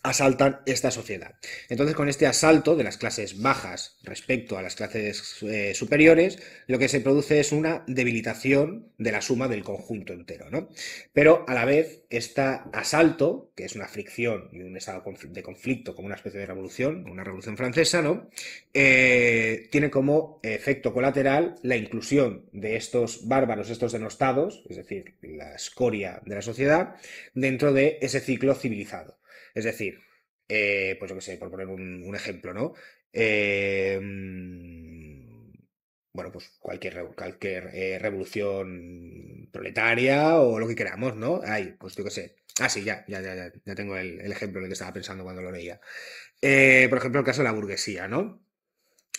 asaltan esta sociedad. Entonces, con este asalto de las clases bajas respecto a las clases superiores, lo que se produce es una debilitación de la suma del conjunto entero, ¿no? Pero a la vez, este asalto, que es una fricción y un estado de conflicto como una especie de revolución, una revolución francesa, ¿no?, tiene como efecto colateral la inclusión de estos bárbaros, estos denostados, es decir, la escoria de la sociedad, dentro de ese ciclo civilizado. Es decir, pues yo qué sé, por poner un ejemplo, ¿no? Bueno, pues cualquier revolución proletaria o lo que queramos, ¿no? Ay, pues yo qué sé. Ah, sí, ya tengo el ejemplo en el que estaba pensando cuando lo leía. Por ejemplo, el caso de la burguesía, ¿no?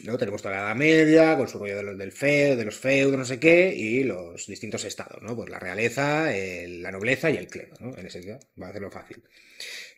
¿No? Tenemos toda la Edad Media, con su rollo de los feudos, no sé qué, y los distintos estados, ¿no? Pues la realeza, la nobleza y el clero, ¿no? En ese sentido, va a hacerlo fácil.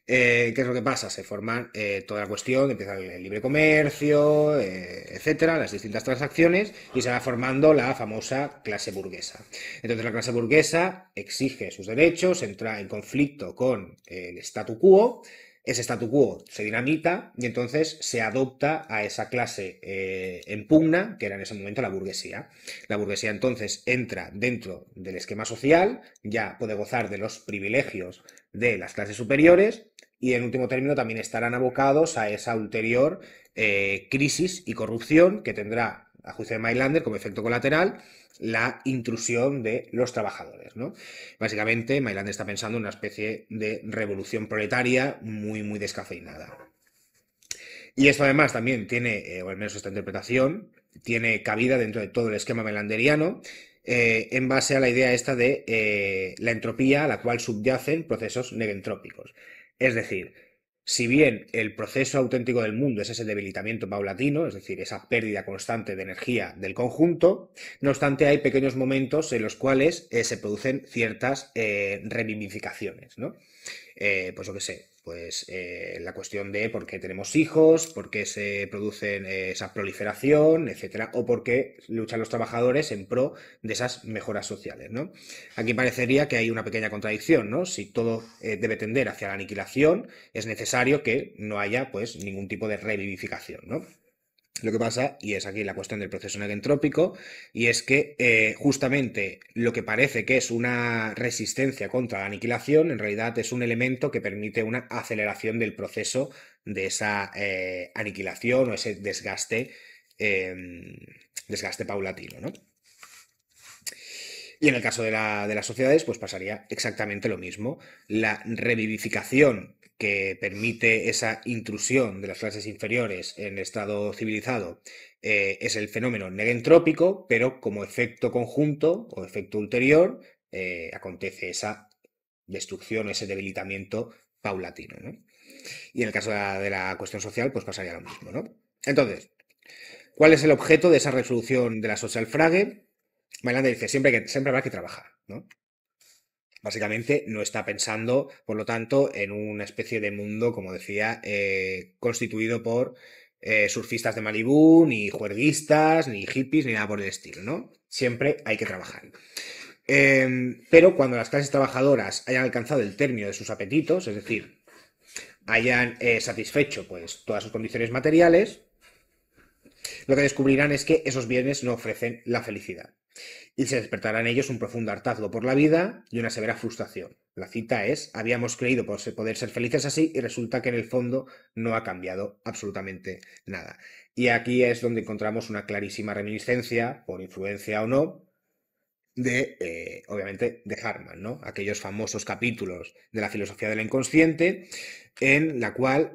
¿Qué es lo que pasa? Se forman toda la cuestión, empieza el libre comercio, etcétera, las distintas transacciones y se va formando la famosa clase burguesa. Entonces la clase burguesa exige sus derechos, entra en conflicto con el statu quo, ese statu quo se dinamita y entonces se adopta a esa clase en pugna, que era en ese momento la burguesía. La burguesía entonces entra dentro del esquema social, ya puede gozar de los privilegios de las clases superiores y en último término también estarán abocados a esa ulterior crisis y corrupción que tendrá, a juicio de Mailander, como efecto colateral, la intrusión de los trabajadores, ¿no? Básicamente, Mailander está pensando en una especie de revolución proletaria muy, muy descafeinada. Y esto además también tiene, o al menos esta interpretación, tiene cabida dentro de todo el esquema mailanderiano, en base a la idea esta de la entropía a la cual subyacen procesos negentrópicos. Es decir, si bien el proceso auténtico del mundo es ese debilitamiento paulatino, es decir, esa pérdida constante de energía del conjunto, no obstante hay pequeños momentos en los cuales se producen ciertas revivificaciones, ¿no? Pues yo qué sé, pues la cuestión de por qué tenemos hijos, por qué se produce esa proliferación, etcétera, o por qué luchan los trabajadores en pro de esas mejoras sociales, ¿no? Aquí parecería que hay una pequeña contradicción, ¿no? Si todo debe tender hacia la aniquilación, es necesario que no haya, pues, ningún tipo de revivificación, ¿no? Lo que pasa, y es aquí la cuestión del proceso negentrópico, y es que justamente lo que parece que es una resistencia contra la aniquilación, en realidad es un elemento que permite una aceleración del proceso de esa aniquilación o ese desgaste, desgaste paulatino, ¿no? Y en el caso de las sociedades, pues pasaría exactamente lo mismo. La revivificación que permite esa intrusión de las clases inferiores en el estado civilizado es el fenómeno negentrópico, pero como efecto conjunto o efecto ulterior acontece esa destrucción, ese debilitamiento paulatino, ¿no? Y en el caso de la cuestión social, pues pasaría lo mismo, ¿no? Entonces, ¿cuál es el objeto de esa resolución de la social frage? Mailander dice, siempre habrá que trabajar, ¿no? Básicamente no está pensando, por lo tanto, en una especie de mundo, como decía, constituido por surfistas de Malibú, ni juerguistas, ni hippies, ni nada por el estilo, ¿no? Siempre hay que trabajar. Pero cuando las clases trabajadoras hayan alcanzado el término de sus apetitos, es decir, hayan satisfecho pues, todas sus condiciones materiales, lo que descubrirán es que esos bienes no ofrecen la felicidad. Y se despertará en ellos un profundo hartazgo por la vida y una severa frustración. La cita es, habíamos creído poder ser felices así y resulta que en el fondo no ha cambiado absolutamente nada. Y aquí es donde encontramos una clarísima reminiscencia, por influencia o no, de, obviamente, de Hartmann, ¿no? Aquellos famosos capítulos de la filosofía del inconsciente en la cual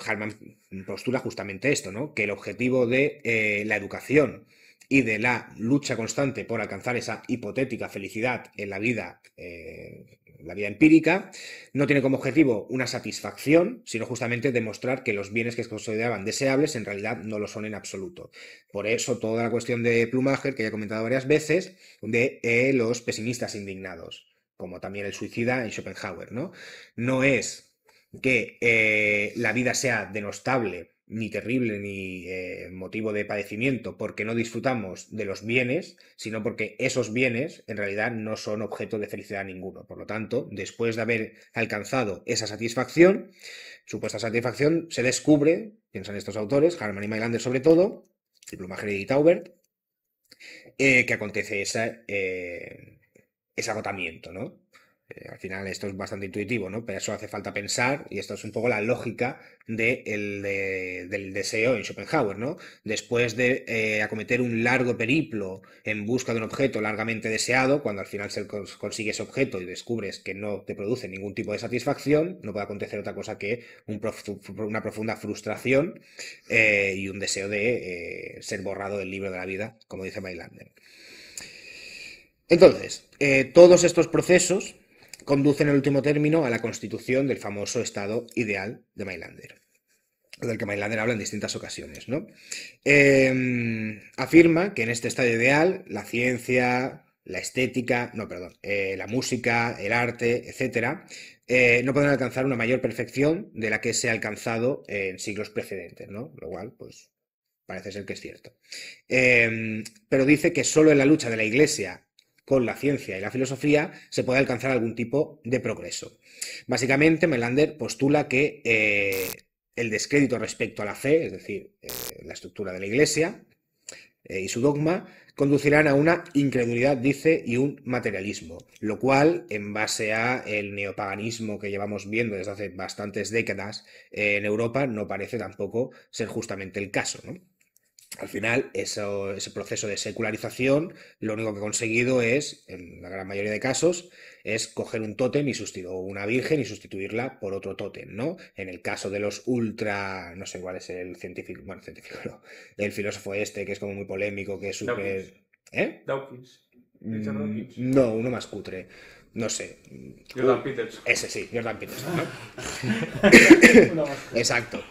Hartmann postula justamente esto, ¿no? Que el objetivo de la educación y de la lucha constante por alcanzar esa hipotética felicidad en la vida empírica, no tiene como objetivo una satisfacción, sino justamente demostrar que los bienes que se consideraban deseables en realidad no lo son en absoluto. Por eso toda la cuestión de Plumager, que ya he comentado varias veces, de los pesimistas indignados, como también el suicida en Schopenhauer, ¿no? No es que la vida sea denostable, ni terrible, ni motivo de padecimiento, porque no disfrutamos de los bienes, sino porque esos bienes en realidad no son objeto de felicidad ninguno. Por lo tanto, después de haber alcanzado esa satisfacción, supuesta satisfacción, se descubre, piensan estos autores, Hartmann y Mailander sobre todo, y Plumager y Taubert, que acontece ese agotamiento, ¿no? Al final esto es bastante intuitivo, ¿no? Pero eso hace falta pensar, y esto es un poco la lógica del deseo en Schopenhauer, ¿no? Después de acometer un largo periplo en busca de un objeto largamente deseado, cuando al final se consigue ese objeto y descubres que no te produce ningún tipo de satisfacción, no puede acontecer otra cosa que una profunda frustración y un deseo de ser borrado del libro de la vida, como dice Mailander. Entonces, todos estos procesos conducen en último término a la constitución del famoso estado ideal de Mailander, del que Mailander habla en distintas ocasiones, ¿no? Afirma que en este estado ideal la ciencia, la estética, la música, el arte, etcétera, no podrán alcanzar una mayor perfección de la que se ha alcanzado en siglos precedentes, ¿no? Lo cual, pues, parece ser que es cierto. Pero dice que solo en la lucha de la Iglesia con la ciencia y la filosofía se puede alcanzar algún tipo de progreso. Básicamente, Melander postula que el descrédito respecto a la fe, es decir, la estructura de la Iglesia y su dogma, conducirán a una incredulidad, dice, y un materialismo, lo cual, en base a el neopaganismo que llevamos viendo desde hace bastantes décadas en Europa, no parece tampoco ser justamente el caso, ¿no? Al final, ese proceso de secularización, lo único que ha conseguido es, en la gran mayoría de casos, es coger un tótem o una virgen y sustituirla por otro tótem, ¿no? En el caso de los ultra, no sé cuál es el científico, bueno, científico no, el filósofo este que es como muy polémico, que es súper... ¿Eh? Dawkins. Richard Dawkins. No, uno más cutre. No sé. Jordan Peterson. Ese sí, Jordan Peterson, ¿no? Una más. Exacto.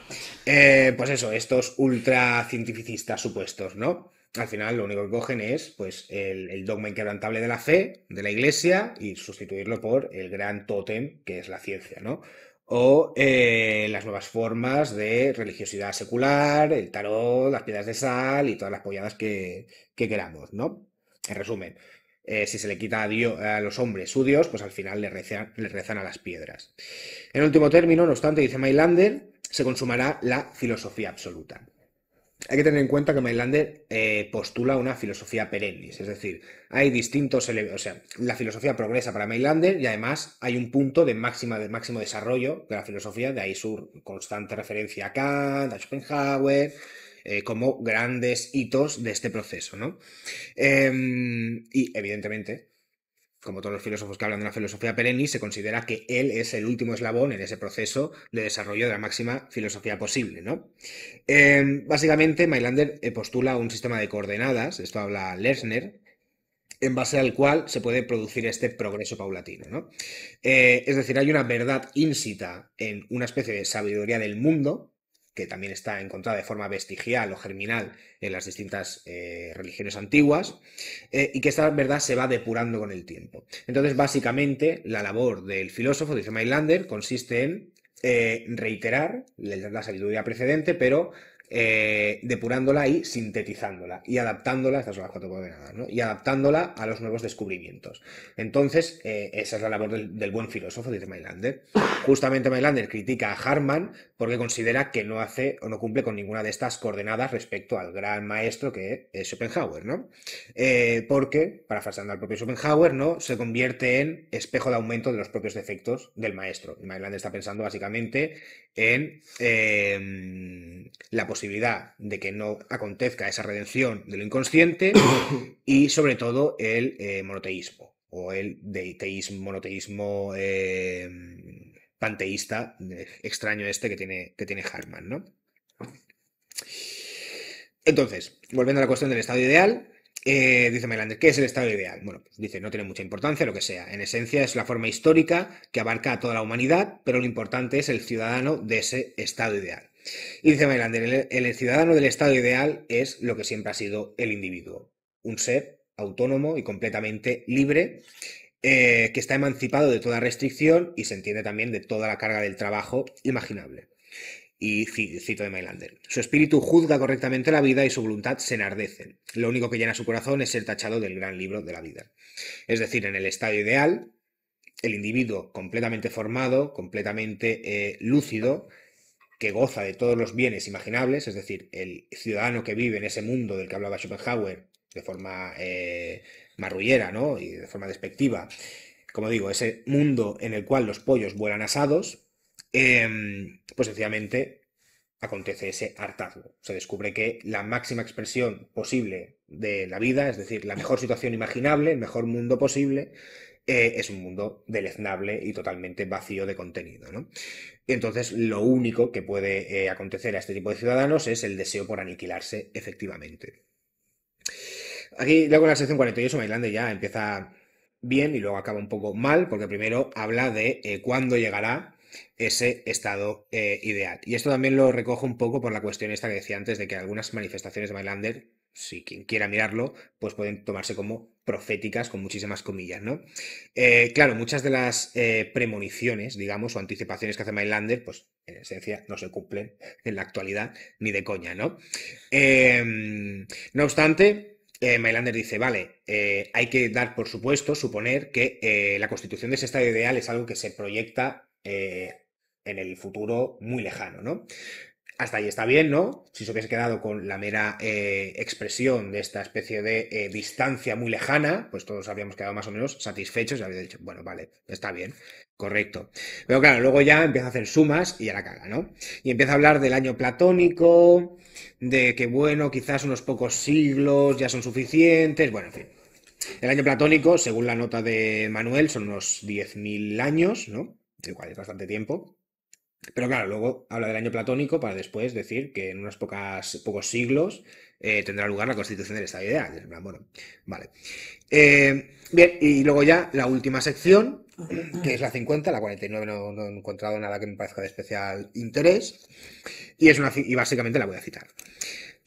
Pues eso, estos ultra cientificistas supuestos, ¿no? Al final lo único que cogen es pues el dogma inquebrantable de la fe, de la Iglesia, y sustituirlo por el gran tótem que es la ciencia, ¿no? O las nuevas formas de religiosidad secular, el tarot, las piedras de sal y todas las polladas que queramos, ¿no? En resumen, si se le quita a los hombres su Dios, pues al final le rezan a las piedras. En último término, no obstante, dice Mailander, se consumará la filosofía absoluta. Hay que tener en cuenta que Mailander postula una filosofía perennis, es decir, hay distintos elementos, o sea, la filosofía progresa para Mailander y además hay un punto de máximo desarrollo de la filosofía, de ahí su constante referencia a Kant, a Schopenhauer, como grandes hitos de este proceso, ¿no? Y evidentemente, como todos los filósofos que hablan de la filosofía perennis, se considera que él es el último eslabón en ese proceso de desarrollo de la máxima filosofía posible, ¿no? Básicamente, Mailander postula un sistema de coordenadas, esto habla Lersner, en base al cual se puede producir este progreso paulatino, ¿no? Es decir, hay una verdad ínsita en una especie de sabiduría del mundo, que también está encontrada de forma vestigial o germinal en las distintas religiones antiguas, y que esta verdad se va depurando con el tiempo. Entonces, básicamente, la labor del filósofo, dice Mailander, consiste en reiterar la sabiduría precedente, pero depurándola y sintetizándola y adaptándola, estas son las 4 coordenadas, ¿no? Y adaptándola a los nuevos descubrimientos. Entonces, esa es la labor del buen filósofo, dice Mailander. Justamente Mailander critica a Hartmann porque considera que no hace o no cumple con ninguna de estas coordenadas respecto al gran maestro que es Schopenhauer, ¿no? Porque, parafraseando al propio Schopenhauer, ¿no? Se convierte en espejo de aumento de los propios defectos del maestro. Y Mailander está pensando básicamente en la posibilidad de que no acontezca esa redención de lo inconsciente y sobre todo el monoteísmo o el monoteísmo panteísta extraño este que tiene Hartmann, ¿no? Entonces, volviendo a la cuestión del estado ideal, dice Mailander, ¿qué es el estado ideal? Bueno, pues dice, no tiene mucha importancia lo que sea. En esencia es la forma histórica que abarca a toda la humanidad, pero lo importante es el ciudadano de ese estado ideal. Y dice Mailander, el ciudadano del estado ideal es lo que siempre ha sido el individuo. Un ser autónomo y completamente libre, que está emancipado de toda restricción y se entiende también de toda la carga del trabajo imaginable. Y cito de Mailander, su espíritu juzga correctamente la vida y su voluntad se enardecen. Lo único que llena su corazón es ser tachado del gran libro de la vida. Es decir, en el estado ideal, el individuo completamente formado, completamente lúcido, que goza de todos los bienes imaginables, es decir, el ciudadano que vive en ese mundo del que hablaba Schopenhauer de forma marrullera, ¿no? Y de forma despectiva, como digo, ese mundo en el cual los pollos vuelan asados, pues sencillamente acontece ese hartazgo. Se descubre que la máxima expresión posible de la vida, es decir, la mejor situación imaginable, el mejor mundo posible, es un mundo deleznable y totalmente vacío de contenido, ¿no? Y entonces lo único que puede acontecer a este tipo de ciudadanos es el deseo por aniquilarse efectivamente. Aquí, luego en la sección 48, Mailander ya empieza bien y luego acaba un poco mal, porque primero habla de cuándo llegará ese estado ideal. Y esto también lo recojo un poco por la cuestión esta que decía antes de que algunas manifestaciones de Mailander, si quien quiera mirarlo, pues pueden tomarse como proféticas con muchísimas comillas, ¿no? Claro, muchas de las premoniciones, digamos, o anticipaciones que hace Mailander, pues en esencia no se cumplen en la actualidad ni de coña, ¿no? No obstante, Mailander dice, vale, hay que dar por suponer que la constitución de ese estado ideal es algo que se proyecta en el futuro muy lejano, ¿no? Hasta ahí está bien, ¿no? Si se hubiese quedado con la mera expresión de esta especie de distancia muy lejana, pues todos habríamos quedado más o menos satisfechos y habría dicho, bueno, vale, está bien, correcto. Pero claro, luego ya empieza a hacer sumas y ya la caga, ¿no? Y empieza a hablar del año platónico, de que, bueno, quizás unos pocos siglos ya son suficientes, bueno, en fin. El año platónico, según la nota de Manuel, son unos 10.000 años, ¿no? Igual es bastante tiempo. Pero claro, luego habla del año platónico para después decir que en unos pocos siglos tendrá lugar la constitución del Estado ideal. En plan, bueno, vale. Bien, y luego ya la última sección, que es la 50, la 49 no he encontrado nada que me parezca de especial interés, y básicamente la voy a citar.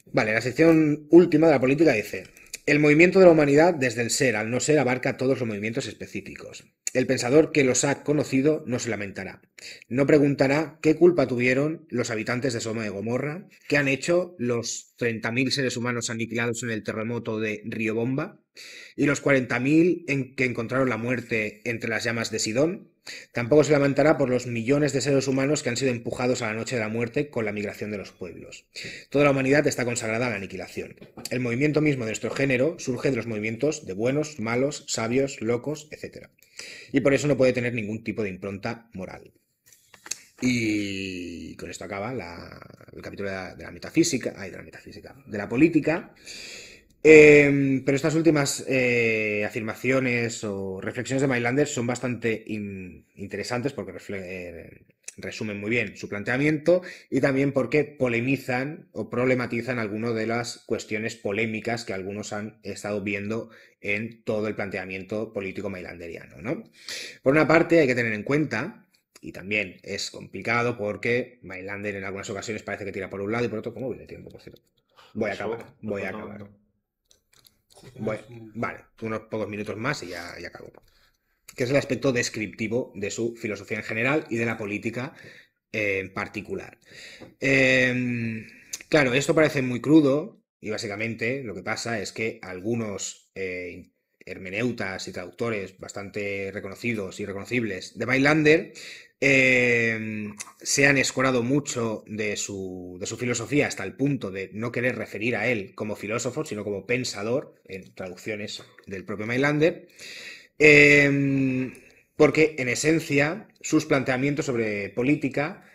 Vale, la sección última de la política dice: el movimiento de la humanidad desde el ser al no ser abarca todos los movimientos específicos. El pensador que los ha conocido no se lamentará. No preguntará qué culpa tuvieron los habitantes de Sodoma y Gomorra, qué han hecho los 30.000 seres humanos aniquilados en el terremoto de Riobomba y los 40.000 en que encontraron la muerte entre las llamas de Sidón. Tampoco se lamentará por los millones de seres humanos que han sido empujados a la noche de la muerte con la migración de los pueblos. Toda la humanidad está consagrada a la aniquilación. El movimiento mismo de nuestro género surge de los movimientos de buenos, malos, sabios, locos, etc. Y por eso no puede tener ningún tipo de impronta moral. Y con esto acaba el capítulo de la metafísica, de la política. Pero estas últimas afirmaciones o reflexiones de Mailander son bastante interesantes porque resumen muy bien su planteamiento y también porque polemizan o problematizan algunas de las cuestiones polémicas que algunos han estado viendo en todo el planteamiento político mailanderiano, ¿no? Por una parte, hay que tener en cuenta, y también es complicado porque Mailander en algunas ocasiones parece que tira por un lado y por otro. ¿Cómo voy de tiempo, por cierto? Voy a acabar. Vale, unos pocos minutos más y ya acabo. Que es el aspecto descriptivo de su filosofía en general y de la política en particular. Claro, esto parece muy crudo y básicamente lo que pasa es que algunos hermeneutas y traductores bastante reconocidos y reconocibles de Mailander se han escorado mucho de su filosofía hasta el punto de no querer referir a él como filósofo, sino como pensador, en traducciones del propio Mailander, porque en esencia sus planteamientos sobre política,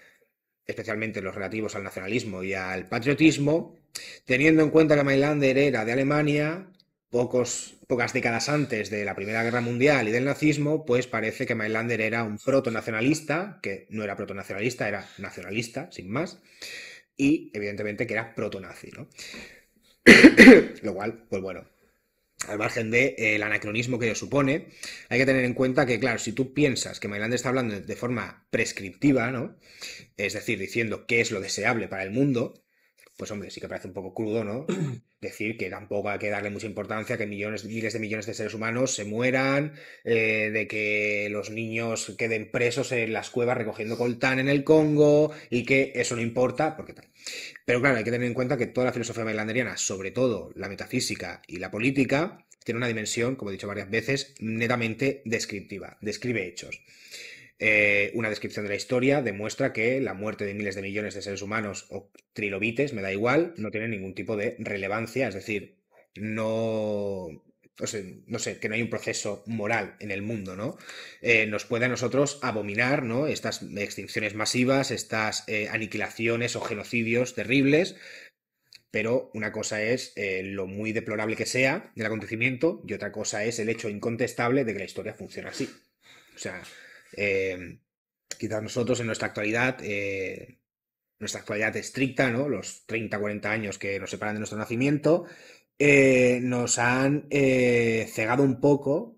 especialmente los relativos al nacionalismo y al patriotismo, teniendo en cuenta que Mailander era de Alemania, pocas décadas antes de la Primera Guerra Mundial y del nazismo, pues parece que Mailander era un protonacionalista, que no era protonacionalista, era nacionalista, sin más, y evidentemente que era protonazi, ¿no? Lo cual, pues bueno, al margen del anacronismo que ello supone, hay que tener en cuenta que, claro, si tú piensas que Mailander está hablando de forma prescriptiva, ¿no? Es decir, diciendo qué es lo deseable para el mundo, pues hombre, sí que parece un poco crudo, ¿no? Decir que tampoco hay que darle mucha importancia a que miles de millones de seres humanos se mueran, de que los niños queden presos en las cuevas recogiendo coltán en el Congo y que eso no importa, porque tal. Pero claro, hay que tener en cuenta que toda la filosofía mailanderiana, sobre todo la metafísica y la política, tiene una dimensión, como he dicho varias veces, netamente descriptiva, describe hechos. Una descripción de la historia demuestra que la muerte de miles de millones de seres humanos o trilobites, me da igual, no tiene ningún tipo de relevancia, es decir, no sé, que no hay un proceso moral en el mundo, ¿no? Nos puede a nosotros abominar, ¿no? Estas extinciones masivas, estas aniquilaciones o genocidios terribles, pero una cosa es lo muy deplorable que sea del acontecimiento y otra cosa es el hecho incontestable de que la historia funciona así. O sea, quizás nosotros en nuestra actualidad estricta, ¿no? Los 30, 40 años que nos separan de nuestro nacimiento, nos han cegado un poco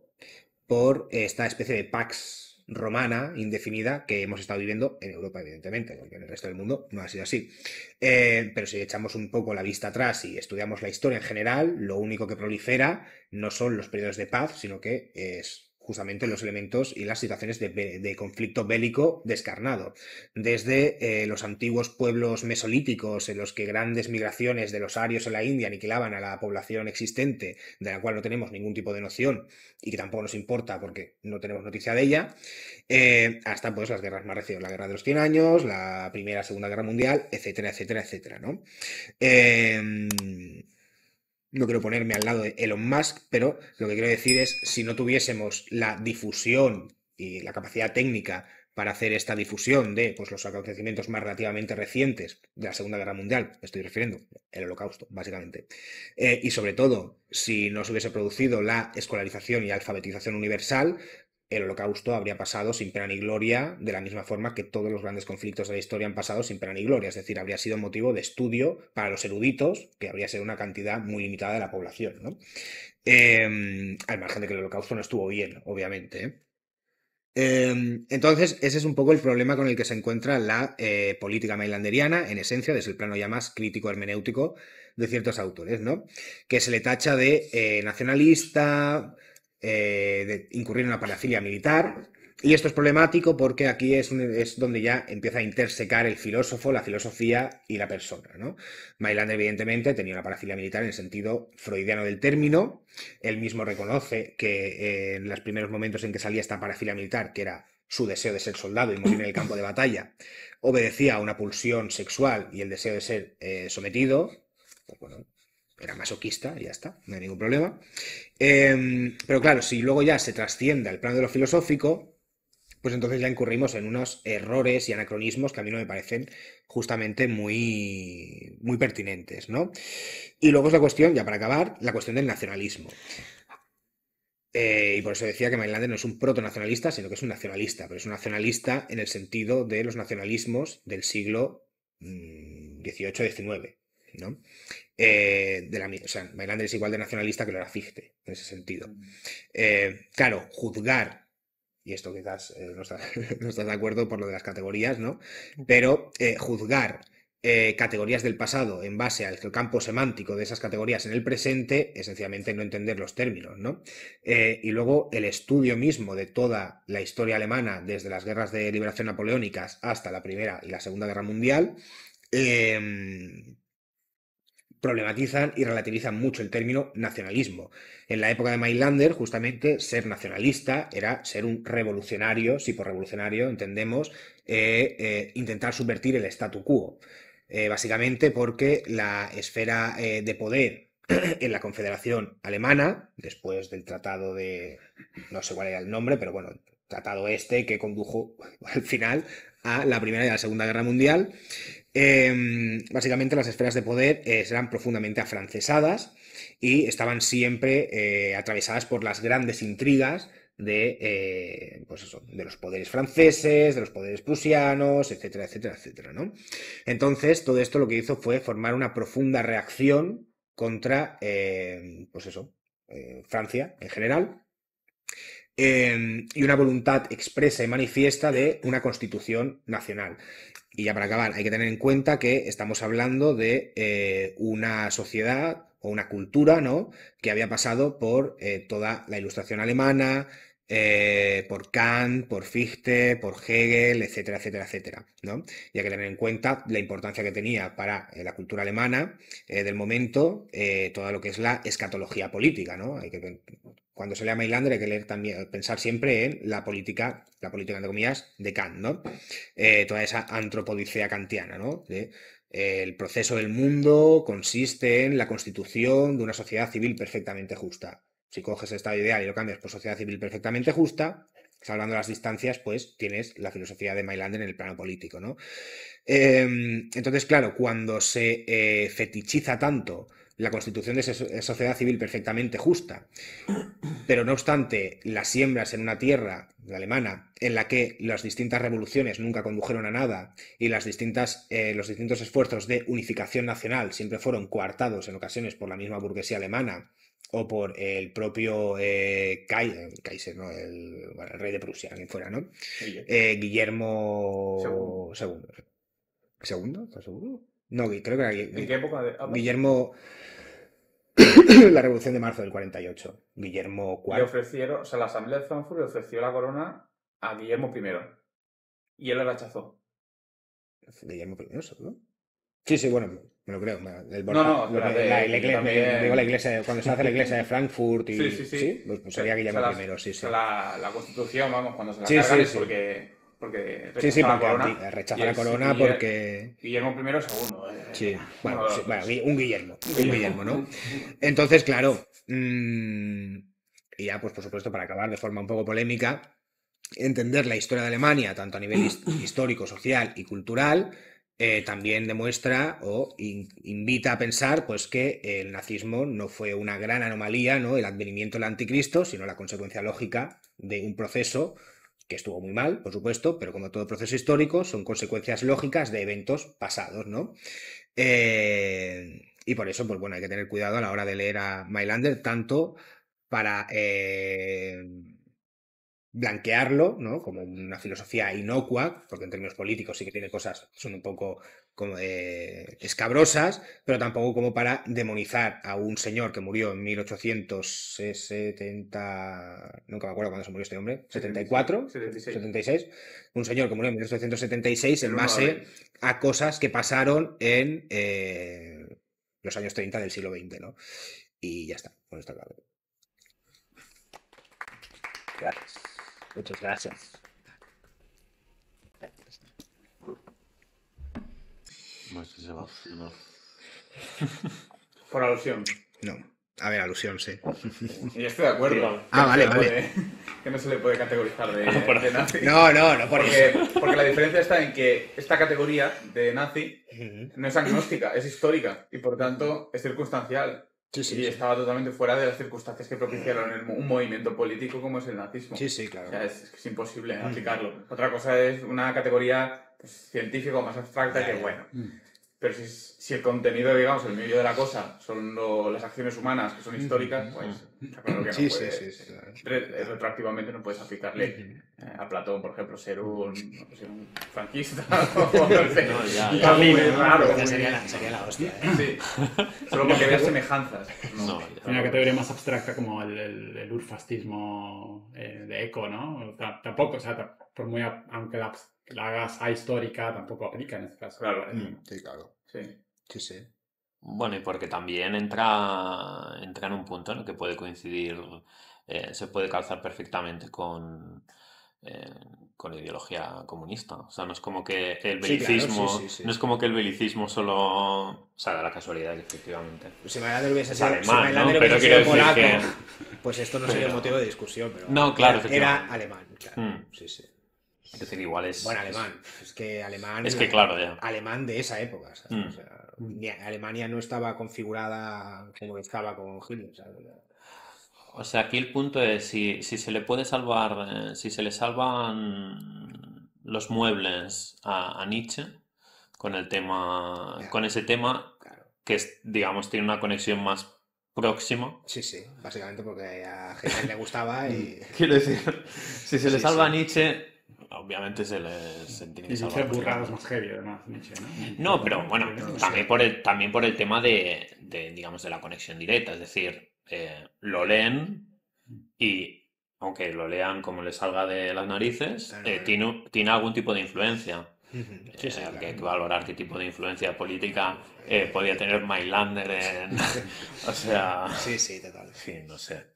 por esta especie de pax, romana indefinida que hemos estado viviendo en Europa, evidentemente, porque en el resto del mundo no ha sido así. Pero si echamos un poco la vista atrás y estudiamos la historia en general, lo único que prolifera no son los periodos de paz, sino que es justamente los elementos y las situaciones de conflicto bélico descarnado. Desde los antiguos pueblos mesolíticos en los que grandes migraciones de los arios en la India aniquilaban a la población existente, de la cual no tenemos ningún tipo de noción y que tampoco nos importa porque no tenemos noticia de ella, hasta pues las guerras más recientes, la guerra de los 100 años, la Primera, Segunda Guerra Mundial, etcétera, etcétera, etcétera, ¿no? No quiero ponerme al lado de Elon Musk, pero lo que quiero decir es, si no tuviésemos la difusión y la capacidad técnica para hacer esta difusión de pues, los acontecimientos más relativamente recientes de la Segunda Guerra Mundial, me estoy refiriendo, el Holocausto, básicamente, y sobre todo, si no se hubiese producido la escolarización y alfabetización universal, el Holocausto habría pasado sin pena ni gloria, de la misma forma que todos los grandes conflictos de la historia han pasado sin pena ni gloria. Es decir, habría sido motivo de estudio para los eruditos, que habría sido una cantidad muy limitada de la población, ¿no? Al margen de que el Holocausto no estuvo bien, obviamente. Entonces, ese es un poco el problema con el que se encuentra la política mainlanderiana, en esencia, desde el plano ya más crítico hermenéutico de ciertos autores, ¿no? Que se le tacha de nacionalista, de incurrir en una parafilia militar, y esto es problemático porque aquí es donde ya empieza a intersecar el filósofo, la filosofía y la persona, ¿no? Mailander evidentemente tenía una parafilia militar en el sentido freudiano del término. Él mismo reconoce que en los primeros momentos en que salía esta parafilia militar, que era su deseo de ser soldado y morir en el campo de batalla, obedecía a una pulsión sexual y el deseo de ser sometido. Pues bueno, era masoquista y ya está, no hay ningún problema. Pero claro, si luego ya se trasciende al plano de lo filosófico, pues entonces ya incurrimos en unos errores y anacronismos que a mí no me parecen justamente muy, muy pertinentes, ¿no? Y luego es la cuestión, ya para acabar, la cuestión del nacionalismo. Y por eso decía que Mailander no es un proto-nacionalista, sino que es un nacionalista, pero es un nacionalista en el sentido de los nacionalismos del siglo XVIII-XIX, ¿no? O sea, Mailander es igual de nacionalista que lo era Fichte, en ese sentido. Claro, juzgar, y esto quizás no estás de acuerdo por lo de las categorías, ¿no? Pero juzgar categorías del pasado en base al campo semántico de esas categorías en el presente, esencialmente no entender los términos, ¿no? Y luego el estudio mismo de toda la historia alemana, desde las guerras de liberación napoleónicas hasta la Primera y la Segunda Guerra Mundial, problematizan y relativizan mucho el término nacionalismo. En la época de Mailander, justamente, ser nacionalista era ser un revolucionario, si por revolucionario entendemos intentar subvertir el statu quo. Básicamente porque la esfera de poder en la Confederación Alemana, después del tratado de... no sé cuál era el nombre, pero bueno, tratado este que condujo al final a la Primera y a la Segunda Guerra Mundial. Básicamente las esferas de poder eran profundamente afrancesadas y estaban siempre atravesadas por las grandes intrigas de, pues eso, de los poderes franceses, de los poderes prusianos, etcétera, etcétera, etcétera, ¿no? Entonces, todo esto lo que hizo fue formar una profunda reacción contra, pues eso, Francia en general, y una voluntad expresa y manifiesta de una constitución nacional. Y ya para acabar, hay que tener en cuenta que estamos hablando de una sociedad o una cultura, ¿no?, que había pasado por toda la Ilustración alemana, por Kant, por Fichte, por Hegel, etcétera, etcétera, etcétera, ¿no? Y hay que tener en cuenta la importancia que tenía para la cultura alemana del momento todo lo que es la escatología política, ¿no? Cuando se lea Mailander hay que leer también, pensar siempre en la política entre comillas, de Kant, ¿no? Toda esa antropodicea kantiana, ¿no? El proceso del mundo consiste en la constitución de una sociedad civil perfectamente justa. Si coges estado ideal y lo cambias por sociedad civil perfectamente justa, salvando las distancias, pues tienes la filosofía de Mailander en el plano político, ¿no? Entonces, claro, cuando se fetichiza tanto la constitución de esa sociedad civil perfectamente justa, pero no obstante la siembras en una tierra, la alemana, en la que las distintas revoluciones nunca condujeron a nada y los distintos esfuerzos de unificación nacional siempre fueron coartados en ocasiones por la misma burguesía alemana, o por el propio Kaiser, ¿no? Bueno, el rey de Prusia, quien fuera, ¿no? Guillermo II. ¿Segundo? ¿Estás seguro? No, creo que era ¿En qué época de Guillermo... La Revolución de Marzo del 48. Guillermo Le IV. ofrecieron, o sea, la Asamblea de Frankfurt le ofreció la corona a Guillermo I. Y él la rechazó. Guillermo I, ¿seguro? Sí, sí, bueno, me lo creo. No, espérate, también- la iglesia, cuando se hace la iglesia de Frankfurt y... Sí. Pues sería Guillermo I, sí, sí. La Constitución, vamos, cuando se la Sí, cargan sí, es sí. porque Sí, sí, rechaza la porque corona. rechaza y la es corona Guillermo- porque... Guillermo I o segundo. Sí, uno bueno, de los sí, dos. bueno, un Guillermo, ¿no? Entonces, claro, y ya, pues por supuesto, para acabar de forma un poco polémica, entender la historia de Alemania, tanto a nivel histórico, social y cultural, también demuestra o invita a pensar pues que el nazismo no fue una gran anomalía, ¿no? El advenimiento del anticristo, sino la consecuencia lógica de un proceso que estuvo muy mal, por supuesto, pero como todo proceso histórico, son consecuencias lógicas de eventos pasados, ¿no? Y por eso, pues bueno, hay que tener cuidado a la hora de leer a Mailander, tanto para blanquearlo, ¿no? Como una filosofía inocua, porque en términos políticos sí que tiene cosas, son un poco como escabrosas, pero tampoco como para demonizar a un señor que murió en 1870, nunca me acuerdo cuándo se murió este hombre, 74, 76, un señor que murió en 1876 en El 1 de base abril. a cosas que pasaron en los años 30 del siglo XX, ¿no? Y ya está, con esto acabo. Gracias. Muchas gracias. Por alusión. No. A ver, alusión, sí. Y estoy de acuerdo. Ah, vale, Que no se le puede categorizar de nazi. No, por eso. Porque la diferencia está en que esta categoría de nazi no es agnóstica, es histórica y por tanto es circunstancial. Sí, sí, Y sí. estaba totalmente fuera de las circunstancias que propiciaron un movimiento político como es el nazismo. Sí, sí, claro. O sea, es imposible aplicarlo. Otra cosa es una categoría pues, científica o más abstracta que, bueno. Pero si el contenido, digamos, el medio de la cosa son las acciones humanas que son históricas, pues está claro que no Sí, puedes, sí, claro. retroactivamente no puedes aplicarle a Platón, por ejemplo, ser un franquista o no sé. No, ya. Algo muy raro. Esa muy- sería la hostia, ¿eh? Sí. Solo porque veas semejanzas. No, Hay una categoría más abstracta como el urfascismo de eco, ¿no? Tampoco, o sea, por muy aunque la hagas ahistórica, tampoco aplica en este caso. Claro. Sí, claro. Sí. Sí, sí. Bueno, y porque también entra en un punto en el que puede coincidir, se puede calzar perfectamente con la ideología comunista. O sea, no es como que el Sí, claro, belicismo, sí. no es como que el belicismo solo, o sea, da la casualidad que efectivamente. Si Mailander hubiese Es sido, alemán, si Mailander ¿no? hubiese Pero sido quiero decir polaco, pues esto no sería Pero- motivo de discusión. Pero No, claro, era efectivamente. alemán, claro. Sí, sí. Es decir, igual es... Bueno, alemán. Es que alemán. Es que claro, ya. Alemán de esa época, ¿sabes? Mm. O sea, Alemania no estaba configurada como estaba con Hitler, ¿sabes? O sea, aquí el punto es si se le puede salvar, si se le salvan los muebles a Nietzsche con el tema, Ya. con ese tema Claro. que es, digamos, tiene una conexión más próxima. Sí, sí, básicamente porque a Hitler le gustaba y. Quiero decir, si se le Sí, salva sí. a Nietzsche, obviamente se tiene Y que dice salvar. burradas más heavy, además, Nietzsche, ¿no? No, pero bueno, también por el tema digamos, de la conexión directa. Es decir, lo leen y, aunque lo lean como les salga de las narices, tiene algún tipo de influencia. Sí, sí, Que hay que claro. valorar qué tipo de influencia política podía tener Mailander en... O sea... Sí, sí, total. En fin, no sé.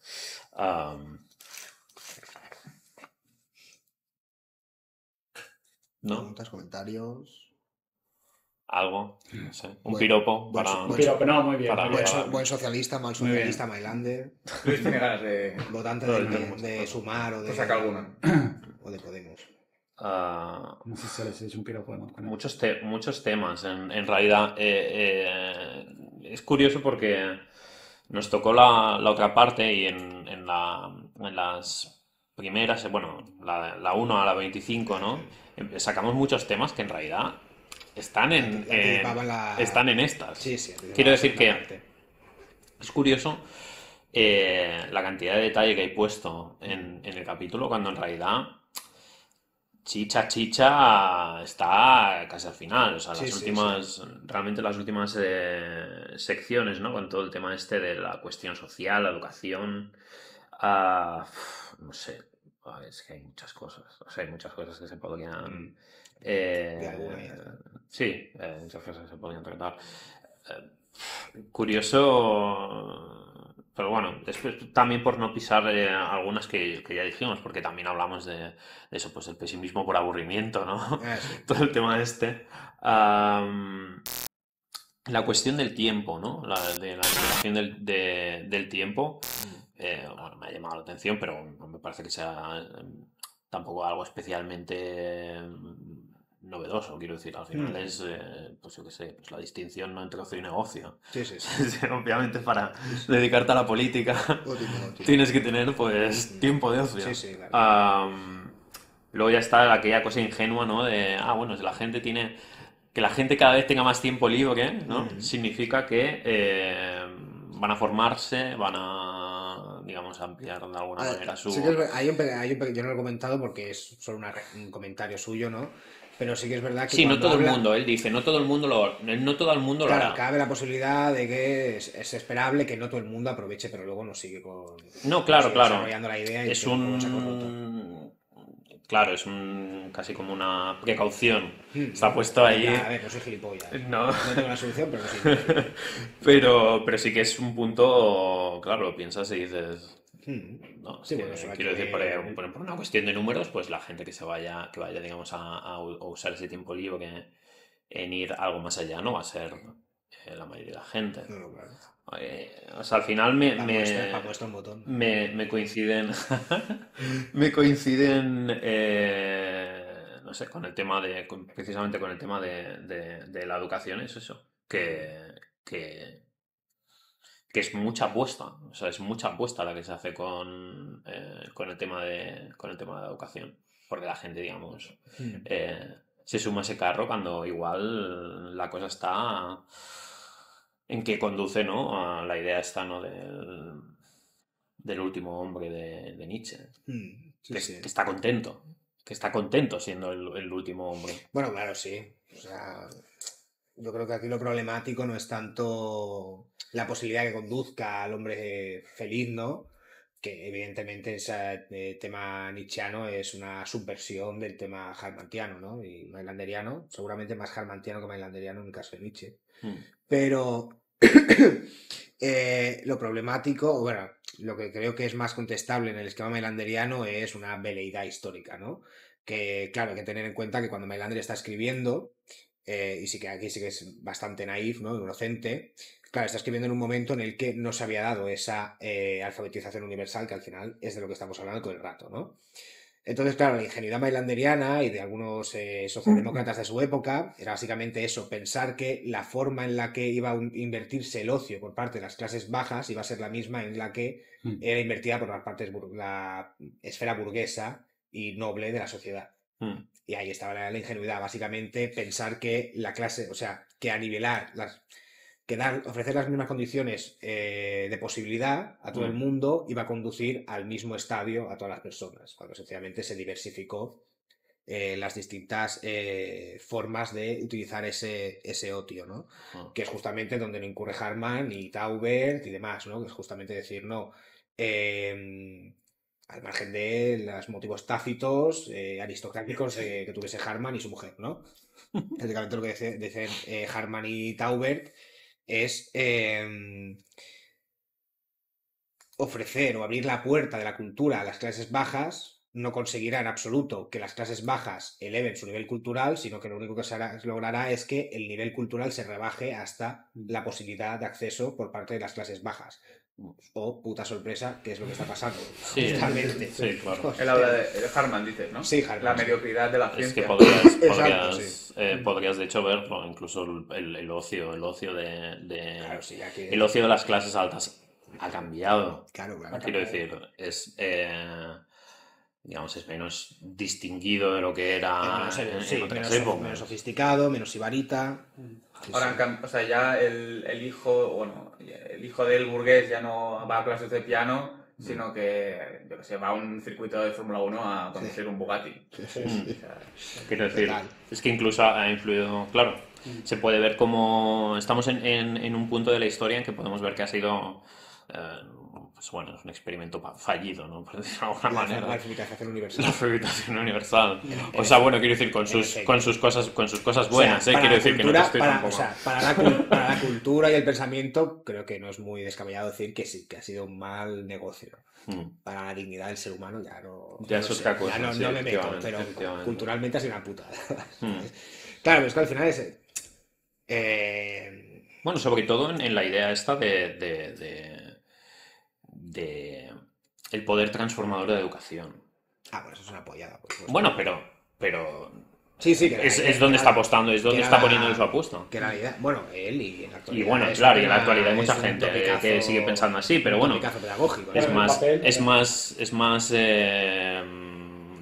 ¿No? Preguntas, comentarios. Algo, no sé. Un Bueno, piropo bueno, para... bueno. Pero no, muy bien. Para- muy bien. Buen socialista, mal Muy bien. socialista, Mailander. Luis tiene ganas de... Votante Todo de, el tiempo. de Sumar o de. Pues saca alguna. O de Podemos. No sé si se les ha hecho un piropo, ¿no? Con él. muchos temas. En realidad, es curioso porque nos tocó la otra parte y en las primeras, bueno, la 1 a la 25, ¿no? Sacamos muchos temas que en realidad están Anticipaban la- están en estas. Sí, sí. anticipaban Quiero decir la que parte. es curioso la cantidad de detalle que hay puesto en el capítulo, cuando en realidad Chicha está casi al final. O sea, Sí, las sí, últimas, realmente las últimas secciones, ¿no? Con todo el tema este de la cuestión social, la educación, no sé, es que hay muchas cosas, o sea, hay muchas cosas que se podrían... De alguna ya. sí, muchas cosas que se podrían tratar. Curioso, pero bueno, después también por no pisar algunas que ya dijimos, porque también hablamos de eso, pues el pesimismo por aburrimiento, ¿no? Sí. Todo el tema este. La cuestión del tiempo, ¿no? De la limitación del tiempo, bueno, me ha llamado la atención, pero no me parece que sea tampoco algo especialmente novedoso, quiero decir. Al final es, pues yo qué sé, pues la distinción, ¿no? Entre ocio y negocio. Sí, sí, Sí, obviamente para dedicarte a la política Ótimo. tienes que tener, pues, tiempo de ocio. Sí, sí, claro. Luego ya está aquella cosa ingenua, ¿no? De, bueno, si la gente tiene... Que la gente cada vez tenga más tiempo libre, ¿no? Significa que van a formarse, van a, digamos, ampliar de alguna manera su... Sí que yo no lo he comentado porque es solo un comentario suyo, ¿no? Pero sí que es verdad que Sí, no cuando todo el habla... mundo, él dice, no todo el mundo lo Claro, hará. cabe la posibilidad de que es esperable que no todo el mundo aproveche, pero luego no sigue No, claro, sigue claro. desarrollando la idea y Es queda un poco saco roto. Claro, es casi como una precaución. Está puesto ahí. Ya, a ver, no soy gilipollas. No. No tengo la solución, pero no soy gilipollas. Pero sí que es un punto, claro, lo piensas y dices, no, es Sí, que, bueno, eso hay quiero que decir, ver. por una cuestión de números, pues la gente que vaya, digamos, a usar ese tiempo libre en ir algo más allá, no va a ser la mayoría de la gente. No, claro. O sea, al final Pa' puesto un botón. me coinciden, me coinciden, no sé, con el tema precisamente con el tema de la educación, es eso, que es mucha apuesta, o sea, es mucha apuesta la que se hace con el tema con el tema de la educación, porque la gente, digamos, se suma a ese carro cuando igual la cosa está en que conduce, ¿no? A la idea esta, ¿no? Del último hombre de Nietzsche, Sí, sí. que está contento siendo el último hombre. Bueno, claro, sí. O sea, yo creo que aquí lo problemático no es tanto la posibilidad que conduzca al hombre feliz, ¿no? Que evidentemente ese tema nietzscheano es una subversión del tema harmantiano, ¿no? Y mailanderiano, seguramente más harmantiano que mailanderiano en el caso de Nietzsche. Pero lo problemático, o bueno, lo que creo que es más contestable en el esquema mailanderiano es una veleidad histórica, ¿no? Que, claro, hay que tener en cuenta que cuando Mailander está escribiendo, y sí que aquí sí que es bastante naif, ¿no? Inocente, claro, está escribiendo en un momento en el que no se había dado esa alfabetización universal, que al final es de lo que estamos hablando todo el rato, ¿no? Entonces, claro, la ingenuidad mailanderiana y de algunos socialdemócratas de su época era básicamente eso, pensar que la forma en la que iba a invertirse el ocio por parte de las clases bajas iba a ser la misma en la que era invertida por las partes la esfera burguesa y noble de la sociedad. Y ahí estaba la ingenuidad, básicamente pensar que la clase, o sea, que a nivelar ofrecer las mismas condiciones de posibilidad a todo el mundo iba a conducir al mismo estadio a todas las personas, cuando sencillamente se diversificó las distintas formas de utilizar ese otio, ¿no? Que es justamente donde no incurre Harman y Taubert y demás, ¿no? Que es justamente decir, no, al margen de los motivos tácitos, aristocráticos que tuviese Harman y su mujer, ¿no? Prácticamente lo que dicen Harman y Taubert es ofrecer o abrir la puerta de la cultura a las clases bajas no conseguirá en absoluto que las clases bajas eleven su nivel cultural, sino que lo único que se logrará es que el nivel cultural se rebaje hasta la posibilidad de acceso por parte de las clases bajas. O, puta sorpresa, que es lo que está pasando. Sí, totalmente. Sí, claro. Él habla de Harman, dices, ¿no? Sí, Harman. La mediocridad de la Es ciencia. que podrías de hecho verlo, incluso el ocio Claro, sí, ya que... el ocio de las clases altas ha cambiado. Claro. Quiero decir, es digamos, es menos distinguido de lo que era en otras menos épocas. sofisticado, menos sibarita. Sí, Ahora, sí. o sea, ya el hijo del burgués ya no va a clases de piano, sino que, yo que sé, va a un circuito de Fórmula 1 a conducir un Bugatti. Sí, sí, Mm. sí. O sea, Quiero decir, Total. es que incluso ha influido, claro, se puede ver como estamos en un punto de la historia en que podemos ver que ha sido, pues bueno, es un experimento fallido, ¿no? Por decirlo de alguna La manera. alfabetización universal. La alfabetización universal. O sea, bueno, quiero decir, con sus cosas buenas, O sea, para quiero la decir que no cultura- te estoy para, tampoco... o sea, para la cultura y el pensamiento, creo que no es muy descabellado decir que sí, que ha sido un mal negocio. Para la dignidad del ser humano ya no... Ya no es sé, otra cosa, ya no, sí, no me meto, efectivamente, pero efectivamente. culturalmente ha sido una puta. Mm. Claro, pero es que al final es... Bueno, sobre todo en la idea esta de el poder transformador de la educación. bueno, eso es una pollada, por supuesto. Bueno, pero Sí, que es donde está apostando, es donde que está era- poniendo su apuesta. Que era la idea. Bueno, él y en la actualidad. Y bueno, es claro, y en una- la actualidad hay mucha es un gente topicazo- que sigue pensando así, pero bueno, Un topicazo pedagógico. es ¿no? más- más, papel, es más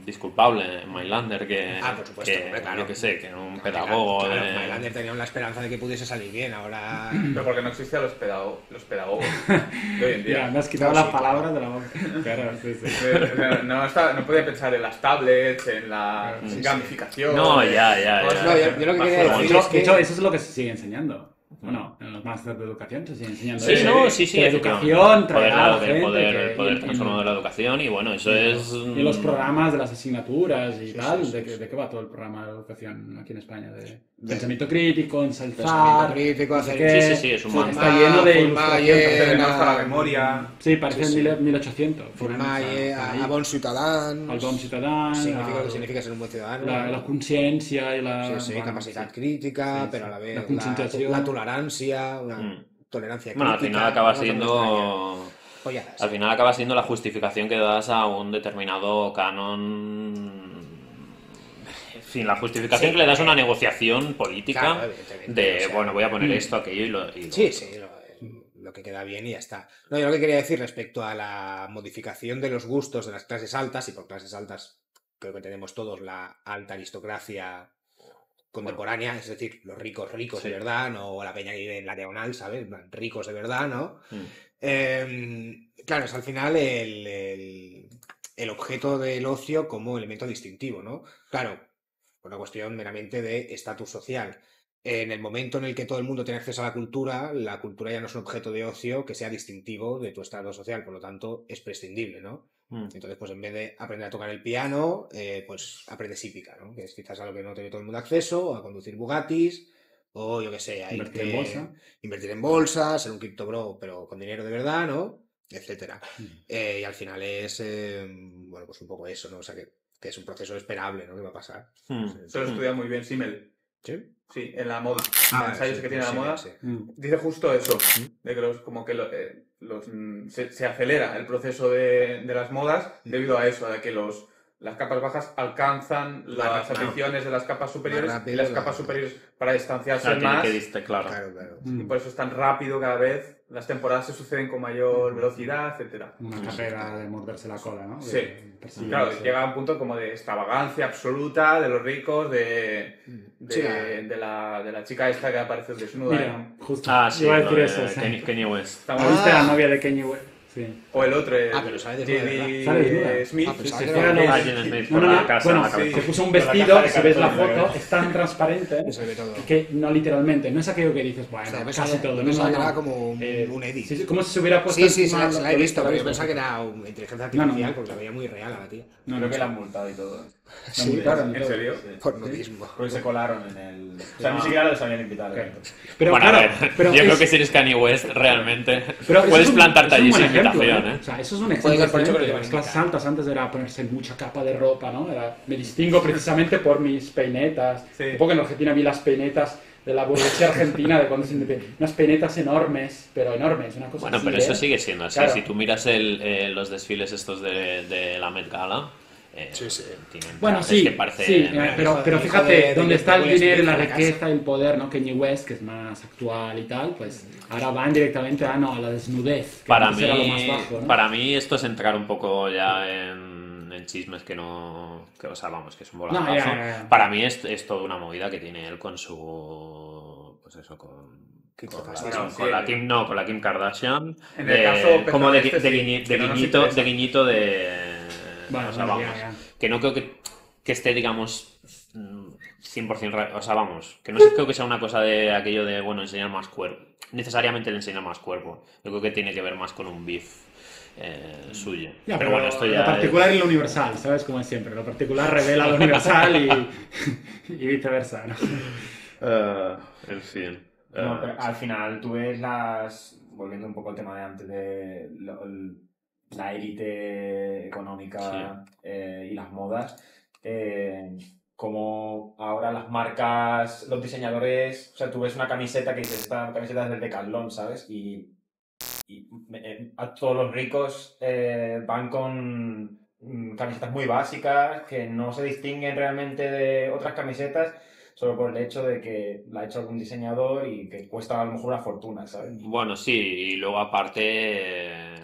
disculpable Mailander que, Por supuesto, que, hombre, claro. yo que sé, que un Claro, pedagogo claro, de... Mailander tenía la esperanza de que pudiese salir bien, ahora... pero porque no existen los pedagogos de hoy en Mira, día. me has quitado Claro, las sí, palabras de la boca. Claro, sí, sí. No podía pensar en las tablets, en la Sí, sí. gamificación. No, ya. cosas No, yo lo que quería Barcelona. decir De es que... hecho, eso es lo que se sigue enseñando. Bueno, en los másteres de educación se sigue enseñando Sí, eso. no, sí, Que la efectivamente. educación traerá a la El gente. poder que- y- transformador de la educación y bueno, eso es... Y los programas de las asignaturas y Sí, tal, sí, sí, ¿de qué va todo el programa de educación aquí en España? De pensamiento crítico, Pensamiento ensalzar... crítico, no sé hacer... qué. Sí, es un Furman, máster. Está lleno de Furmaye, ilustraciones. Tenemos para la memoria. Sí, parece Sí, sí. 1800. Furmaye, a bon ciutadans... al bon ciutadà, Significa lo que significa ser un buen ciudadano. la consciència i la... Sí, bueno, capacitat sí. crítica, Sí, pero a sí. la vez La conscienciació. la tolerancia, una tolerancia crítica. Bueno, al final acaba ¿no? siendo... Polladas. Al final acaba siendo la justificación que das a un determinado canon... En fin, la justificación Sí, que le das a una negociación política Claro, evidentemente, de, o sea, bueno, voy a poner esto, aquello y lo... Sí, lo que queda bien y ya está. No, yo lo que quería decir respecto a la modificación de los gustos de las clases altas, y por clases altas creo que tenemos todos la alta aristocracia contemporánea, es decir, los ricos Sí. de verdad, no la peña que vive en la diagonal, ¿sabes? En plan, ricos de verdad, ¿no? Claro, es al final el objeto del ocio como elemento distintivo, ¿no? Claro, una cuestión meramente de estatus social. En el momento en el que todo el mundo tiene acceso a la cultura ya no es un objeto de ocio que sea distintivo de tu estado social, por lo tanto es prescindible, ¿no? Entonces, pues en vez de aprender a tocar el piano, pues aprendes hípica, ¿no? Que es quizás a lo que no tiene todo el mundo acceso, o a conducir Bugattis, o yo qué sé, a Invertir en bolsa. invertir en bolsa, ser un cripto bro, pero con dinero de verdad, ¿no? Etcétera. Y al final es, bueno, pues un poco eso, ¿no? O sea, que es un proceso esperable, ¿no? Que va a pasar. Eso lo estudia muy bien Simmel. ¿Sí? Sí, en la moda. En los ensayos que tiene la moda. Sí. Dice justo eso, de que como que se acelera el proceso de las modas debido a eso, a que las capas bajas alcanzan las rápido. aficiones de las capas superiores Más rápido, y las claro. capas superiores para distanciarse Claro, tiene más. que diste, claro. Claro. Y por eso es tan rápido cada vez, las temporadas se suceden con mayor velocidad, etcétera. Una carrera de morderse la cola, ¿no? Sí. Claro, llega a un punto como de extravagancia absoluta de los ricos, de la chica esta que aparece desnuda. Mira, justo. Ah, sí, iba a lo decir de eso. Kanye West. Estamos- ¿Viste la novia de Kanye West? Sí. O el otro, pero sale desnuda, J.D. ¿Sale desnuda? Smith. Pensaba Se que fue era a lo- los- Ah, Jen Smith No, por no, la no. casa, Bueno, la cabeza. se puso un Con la vestido, caja de si ves la cartón, foto, es tan transparente Se ve todo. que no literalmente, no es aquello que dices, bueno, O sea, yo casi pensaba- todo. yo No, pensaba no, que no. era como un edit. Sí, como si se hubiera puesto Sí, se encima la he visto, pero yo mismo. pensaba que era una inteligencia No, artificial no. porque la veía muy real a la tía. No, Creo no, que la han multado y todo. la multaron y ¿En todo. serio? Por nudismo. Porque se colaron en el... O sea, ni siquiera les habían invitado. Ok. Pero Bueno, claro, a ver, pero yo creo es- que si eres Kanye West, realmente pero eso puedes es un- plantarte es un allí buen sin ejemplo, invitación, ¿eh? O sea, eso es un Puede ejemplo ser por eso que excelente. lo Las llevan clases altas antes era ponerse mucha capa de ropa, ¿no? Me distingo precisamente por mis peinetas. Sí. Un poco en Argentina vi las peinetas de la burguesía argentina, de cuando se unas peinetas enormes, pero enormes, una cosa Bueno, así, pero eso sigue siendo así. Claro. Si tú miras los desfiles estos de la Met Gala, tienen Bueno, trajes sí, que parecen... sí, pero hijo fíjate, de donde está el Will Smith dinero y la en la casa. riqueza y el poder, ¿no? Kanye West, que es más actual y tal, pues ahora van directamente a la desnudez, que Para antes era lo más bajo, ¿no? mí esto es entrar un poco ya en en chismes que no... o sea, vamos, que es un No, voladazo. ya. Para mí es toda una movida que tiene él con su... Pues eso, con la Kim Kardashian. En el caso como de sí, que no nos interesa. guiñito de... Bueno, o sea, ya, vamos, ya. que no creo que esté, digamos, 100%... O sea, vamos, que no creo que sea una cosa de aquello de, bueno, enseñar más cuerpo. Necesariamente le enseña más cuerpo. Yo creo que tiene que ver más con un beef suyo. Ya, pero bueno, esto ya lo particular y lo universal, ¿sabes? Como es siempre. Lo particular revela lo universal y viceversa, ¿no? En fin. No, pero al final tú ves volviendo un poco al tema de antes de la élite económica y las modas, como ahora las marcas, los diseñadores, o sea, tú ves una camiseta que dices, esta camiseta es del Decathlon, ¿sabes? Y a todos los ricos van con camisetas muy básicas que no se distinguen realmente de otras camisetas solo por el hecho de que la ha hecho algún diseñador y que cuesta a lo mejor una fortuna, ¿sabes? Bueno, sí, y luego aparte,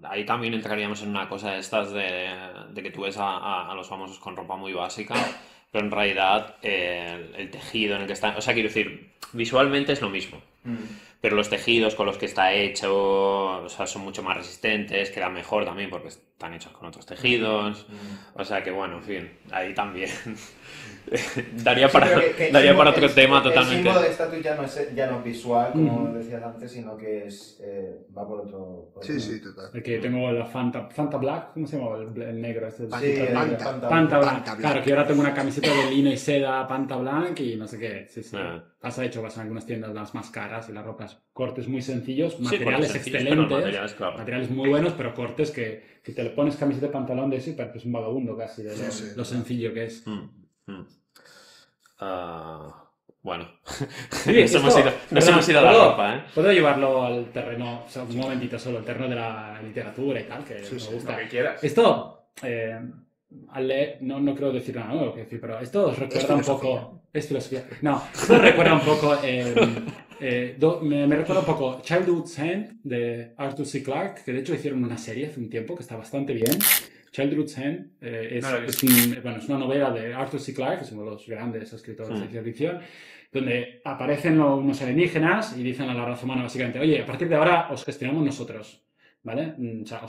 ahí también entraríamos en una cosa de estas de que tú ves a los famosos con ropa muy básica, pero en realidad el tejido en el que está, o sea, quiero decir, visualmente es lo mismo. Pero los tejidos con los que está hecho, o sea, son mucho más resistentes, quedan mejor también porque están hechos con otros tejidos. O sea que bueno, en fin, ahí también daría para otro tema totalmente. El símbolo de estatus ya no es visual, como decías antes, sino que va por otro... Sí, total. El que tengo la Fanta Black, ¿cómo se llama? El negro. Este, Panta Black. Claro, que ahora tengo una camiseta de lino y seda Panta Black y no sé qué. Sí. Vas en algunas tiendas las más caras y las ropas. Cortes muy sencillos, materiales cortes sencillos, excelentes, pero materiales muy buenos, pero cortes que te le pones camiseta de pantalón de ese y pareces un vagabundo casi, de lo sencillo que es. Bueno, Sí, nos hemos ido a la ropa, ¿eh? Puedo llevarlo al terreno, o sea, un momentito solo, al terreno de la literatura y tal, que me gusta. Lo que quieras. Esto, al leer, no creo decir nada nuevo, pero esto os recuerda un poco... Es filosofía. No, esto recuerda un poco... me recuerda un poco Childhood's End de Arthur C. Clarke, que de hecho hicieron una serie hace un tiempo que está bastante bien. Childhood's End es una novela de Arthur C. Clarke, que es uno de los grandes escritores de ciencia ficción, donde aparecen unos alienígenas y dicen a la raza humana básicamente, oye, a partir de ahora os gestionamos nosotros. ¿Vale? O sea,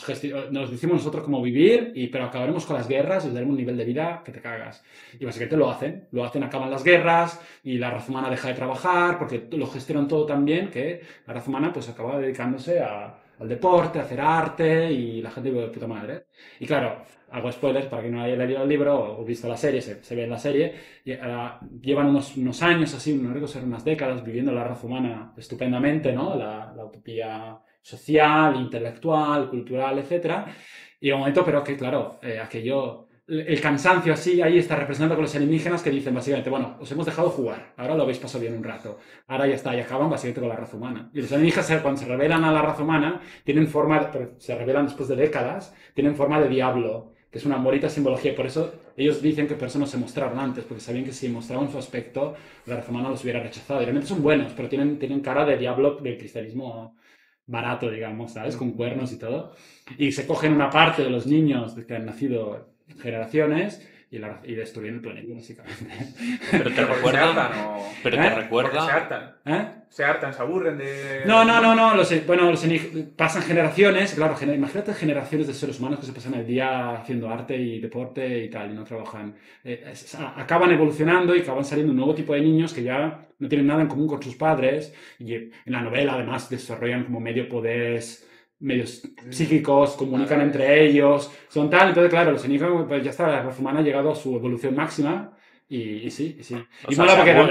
nos decimos nosotros cómo vivir, pero acabaremos con las guerras y os daremos un nivel de vida que te cagas. Y básicamente lo hacen, acaban las guerras y la raza humana deja de trabajar porque lo gestionan todo tan bien que la raza humana pues acaba dedicándose al deporte, a hacer arte y la gente vive de puta madre. Y claro, hago spoilers para quien no haya leído el libro o visto la serie, se ve en la serie, llevan unos años así, unas décadas viviendo la raza humana estupendamente, ¿no? La utopía social, intelectual, cultural, etc. Y un momento, pero que claro, el cansancio así, ahí está representado con los alienígenas que dicen básicamente, bueno, os hemos dejado jugar, ahora lo habéis pasado bien un rato, ahora ya está, y acaban básicamente con la raza humana. Y los alienígenas cuando se revelan a la raza humana, se revelan después de décadas, tienen forma de diablo, que es una bonita simbología, y por eso ellos dicen que por eso no se mostraron antes, porque sabían que si mostraban su aspecto, la raza humana los hubiera rechazado. Y realmente son buenos, pero tienen cara de diablo del cristianismo barato, digamos, ¿sabes? Con cuernos y todo. Y se cogen una parte de los niños que han nacido generaciones y destruyen el planeta, básicamente. Pero te recuerda... Pero te recuerda... Se hartan. Se hartan, se aburren de... No. Pasan generaciones, claro, imagínate generaciones de seres humanos que se pasan el día haciendo arte y deporte y tal, y no trabajan. Acaban evolucionando y acaban saliendo un nuevo tipo de niños que ya no tienen nada en común con sus padres, y en la novela además desarrollan como medios psíquicos, comunican entre ellos, son tal, entonces claro, los alienígenas, pues ya está, la raza humana ha llegado a su evolución máxima. Y sí. O sea,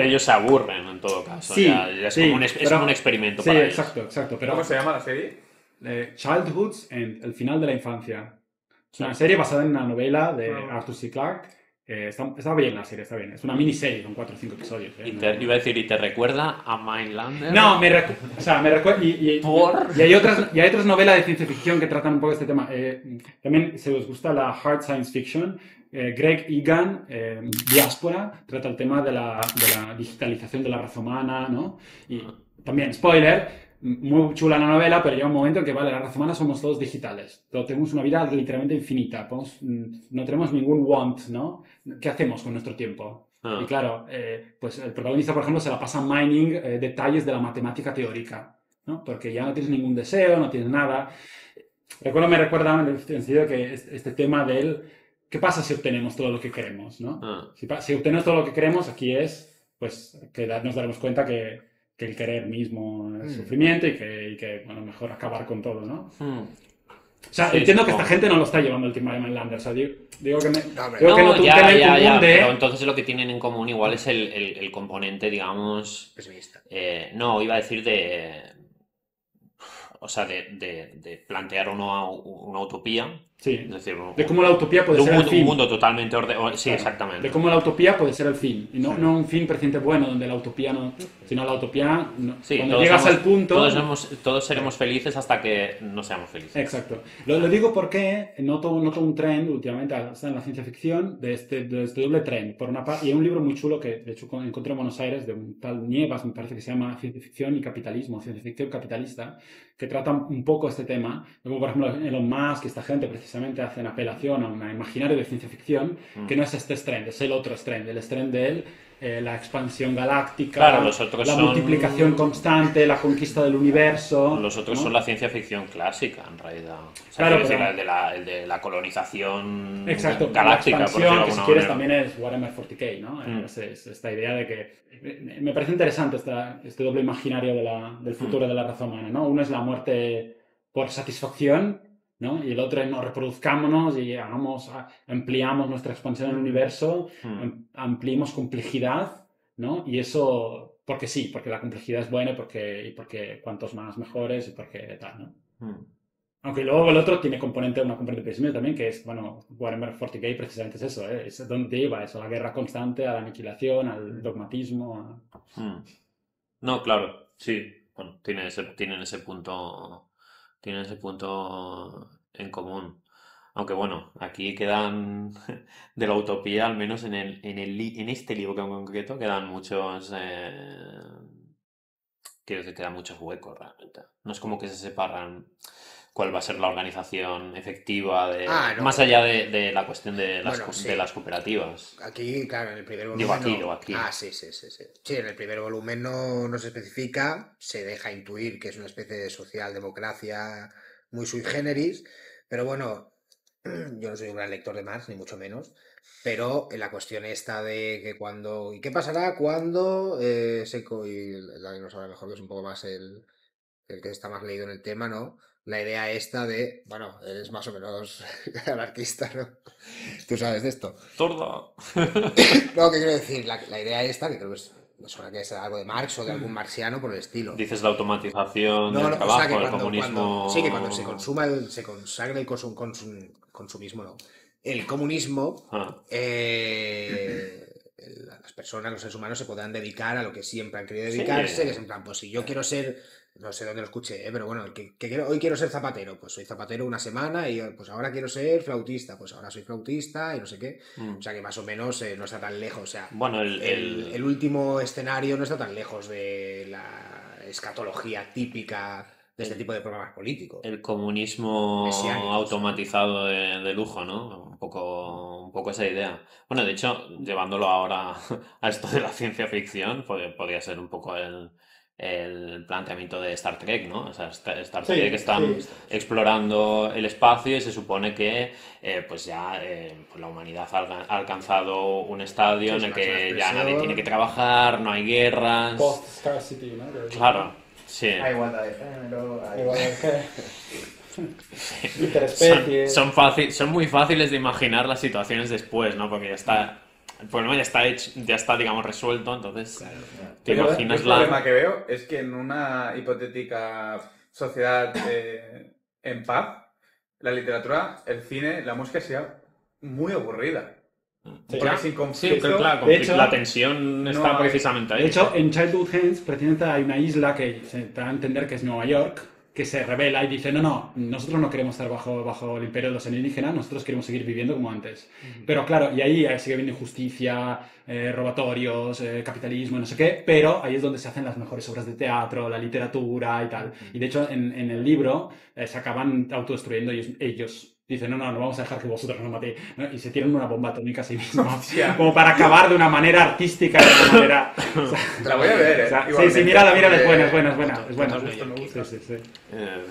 ellos se aburren en todo caso. Sí, es como un experimento para ellos. Exacto. Pero, ¿cómo se llama la serie? Childhood's End, el final de la infancia. Es una serie basada en una novela de Arthur C. Clarke. Está bien la serie, está bien. Es una miniserie con 4 o 5 episodios. Iba a decir, ¿y te recuerda a Mindlander? No, me recuerda. Y hay otras novelas de ciencia ficción que tratan un poco este tema. También, si os gusta la hard science fiction, Greg Egan, Diáspora, trata el tema de la digitalización de la raza humana, ¿no? Y también, spoiler, muy chula la novela, pero llega un momento en que, vale, la raza humana somos todos digitales. Tenemos una vida literalmente infinita. No tenemos ningún want, ¿no? ¿Qué hacemos con nuestro tiempo? Y claro, pues el protagonista, por ejemplo, se la pasa mining detalles de la matemática teórica, ¿no? Porque ya no tienes ningún deseo, no tienes nada. Me recuerda en el sentido de que este tema del ¿qué pasa si obtenemos todo lo que queremos, ¿no? Si obtenemos todo lo que queremos, aquí es, pues, que nos daremos cuenta que el querer mismo es sufrimiento y que bueno, mejor acabar con todo, ¿no? O sea, entiendo que esta gente no lo está llevando el Team Mainlander. O sea, digo que no tienen en común pero entonces lo que tienen en común igual es el componente, digamos... Pesimista. No, iba a decir o sea, de plantear una utopía. Sí. Es decir, de cómo la utopía puede ser el fin. Un mundo totalmente ordenado. Sí, claro, exactamente. De cómo la utopía puede ser el fin. Y no un fin precisamente bueno, donde la utopía no... Sino la utopía... No. Sí, cuando llegas al punto... Todos seremos felices hasta que no seamos felices. Exacto. Lo digo porque noto un trend últimamente en la ciencia ficción de este doble trend. Por una parte, y hay un libro muy chulo que de hecho encontré en Buenos Aires de un tal Nievas, me parece que se llama Ciencia ficción y capitalismo, ciencia ficción capitalista, que trata un poco este tema. Como por ejemplo Elon Musk y esta gente precisamente hacen apelación a un imaginario de ciencia ficción que no es este trend, es el otro trend, el trend de la expansión galáctica, claro, los otros la multiplicación constante, la conquista del universo. Los otros ¿no? son la ciencia ficción clásica, en realidad. O sea, claro, decir, pero... el de la colonización exacto, galáctica, la expansión, por que si quieres también es Warhammer 40k, ¿no? Es esta idea de que... Me parece interesante este doble imaginario del futuro de la raza humana, ¿no? Uno es la muerte por satisfacción, ¿no? Y el otro es nos reproduzcámonos y ampliamos nuestra expansión en el universo, ampliemos complejidad, ¿no? Y eso, porque sí, porque la complejidad es buena y porque cuantos más mejores y porque tal, ¿no? Aunque luego el otro tiene una componente pesimismo también, que es, bueno, Warhammer 40k precisamente es eso, ¿eh? Es donde lleva eso, a la guerra constante, a la aniquilación, al dogmatismo. No, claro, sí. Bueno, tienen ese punto en común. Aunque bueno, aquí quedan de la utopía, al menos en este libro en concreto, quedan muchos... quiero decir, quedan muchos huecos realmente. No es como que se separan cuál va a ser la organización efectiva más allá de la cuestión de las cooperativas. Aquí, claro, en el primer volumen... Digo, aquí. Sí. Sí, en el primer volumen no se especifica, se deja intuir que es una especie de socialdemocracia muy sui generis, pero bueno, yo no soy un gran lector de Marx, ni mucho menos, pero en la cuestión esta de que cuando... ¿Y qué pasará cuando y la que no sabe mejor, que es un poco más el que está más leído en el tema, ¿no? La idea esta de, bueno, eres más o menos anarquista, ¿no? Tú sabes de esto. ¡Torda! No, ¿qué quiero decir? La idea esta, que creo que me suena que es algo de Marx o de algún marxiano por el estilo. Dices la automatización del trabajo, o sea, el comunismo... sí, que cuando se consagra el consumismo, no. El comunismo, las personas, los seres humanos se podrán dedicar a lo que siempre han querido dedicarse, que es en plan, pues si yo quiero ser... No sé dónde lo escuché, pero bueno, hoy quiero ser zapatero, pues soy zapatero una semana y pues ahora quiero ser flautista, pues ahora soy flautista y no sé qué. O sea que más o menos no está tan lejos. O sea, bueno, el último escenario no está tan lejos de la escatología típica de este tipo de programas políticos. El comunismo automatizado de lujo, ¿no? Un poco esa idea. Bueno, de hecho, llevándolo ahora a esto de la ciencia ficción, podría ser un poco el planteamiento de Star Trek, ¿no? O sea, Star Trek están explorando el espacio y se supone que pues ya pues la humanidad ha alcanzado un estadio en el que ya nadie tiene que trabajar, no hay guerras. Post-scarcity, ¿no? Claro, sí. Hay igualdad de género, interespecies. Son muy fáciles de imaginar las situaciones después, ¿no? Porque ya está... El problema ya está, digamos, resuelto, entonces te imaginas el problema que veo es que en una hipotética sociedad en paz, la literatura, el cine, la música sería muy aburrida. Sí, porque sin conflicto... Sí, claro, de hecho, la tensión está precisamente ahí. De hecho, en Childhood Hands, precisamente hay una isla que se da a entender que es Nueva York, que se revela y dice, no, nosotros no queremos estar bajo el imperio de los alienígenas, nosotros queremos seguir viviendo como antes. Pero claro, y ahí sigue habiendo injusticia, robatorios, capitalismo, no sé qué, pero ahí es donde se hacen las mejores obras de teatro, la literatura y tal. Y de hecho, en el libro se acaban autodestruyendo ellos. Dicen, no vamos a dejar que vosotros nos matéis, ¿no? Y se tiran una bomba atómica a sí mismos, como para acabar de una manera artística, de una manera... O sea, La voy a ver, o sea, igualmente, sí, mírala, es porque- buena. Es buena. Me gusta. Sí.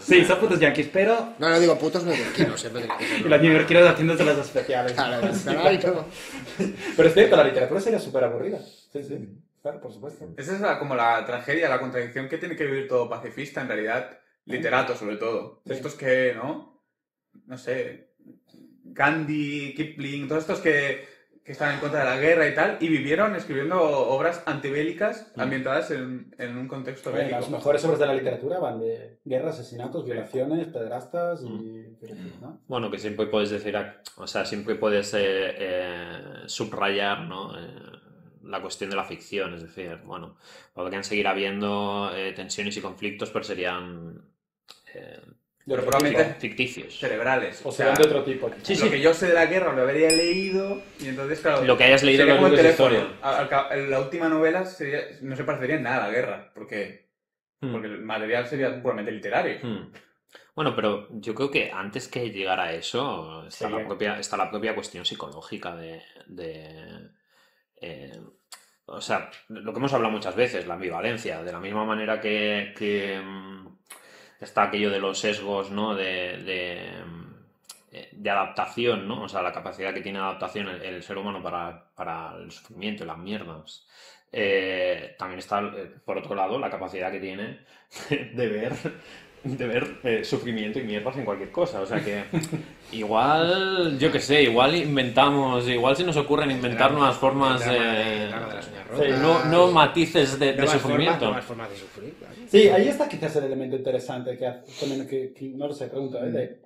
Sí, son putos yankees, pero... No digo putos neoyorquinos, siempre tiene que Y ser. los neoyorquinos haciéndose las especiales. Claro, caray, todo. Pero es cierto, la literatura sería súper aburrida. Sí. Claro, por supuesto. Esa es como la tragedia, la contradicción que tiene que vivir todo pacifista, en realidad, literato sobre todo. Sí. Estos que, no sé, Gandhi, Kipling, todos estos que estaban en contra de la guerra y tal, y vivieron escribiendo obras antibélicas ambientadas en un contexto bélico. Las mejores obras de la literatura van de guerras, asesinatos, violaciones, pederastas y... ¿no? Bueno, que siempre puedes decir, o sea, siempre puedes subrayar, ¿no? La cuestión de la ficción, es decir, bueno, podrían seguir habiendo tensiones y conflictos, pero serían Pero probablemente ficticios. cerebrales. O sea, de otro tipo. Sí, Lo que yo sé de la guerra lo habría leído y entonces, claro... Lo que hayas leído sería en como los el libros de teléfono. historia. La última novela no se parecería en nada a la guerra, porque el material sería puramente literario. Bueno, pero yo creo que antes que llegar a eso está, Sí. está la propia cuestión psicológica o sea, lo que hemos hablado muchas veces, la ambivalencia, de la misma manera que está aquello de los sesgos, ¿no? de adaptación, ¿no? O sea, la capacidad que tiene de adaptación el ser humano para el sufrimiento y las mierdas. También está, por otro lado, la capacidad que tiene de ver sufrimiento y mierdas en cualquier cosa. O sea que igual, yo qué sé, igual se nos ocurren inventar nuevas formas El drama de las uñas rotas. no matices de Nuevas sufrimiento. nuevas formas de sufrir, claro. Sí, ahí está quizás el elemento interesante también que no lo sé, pregunto,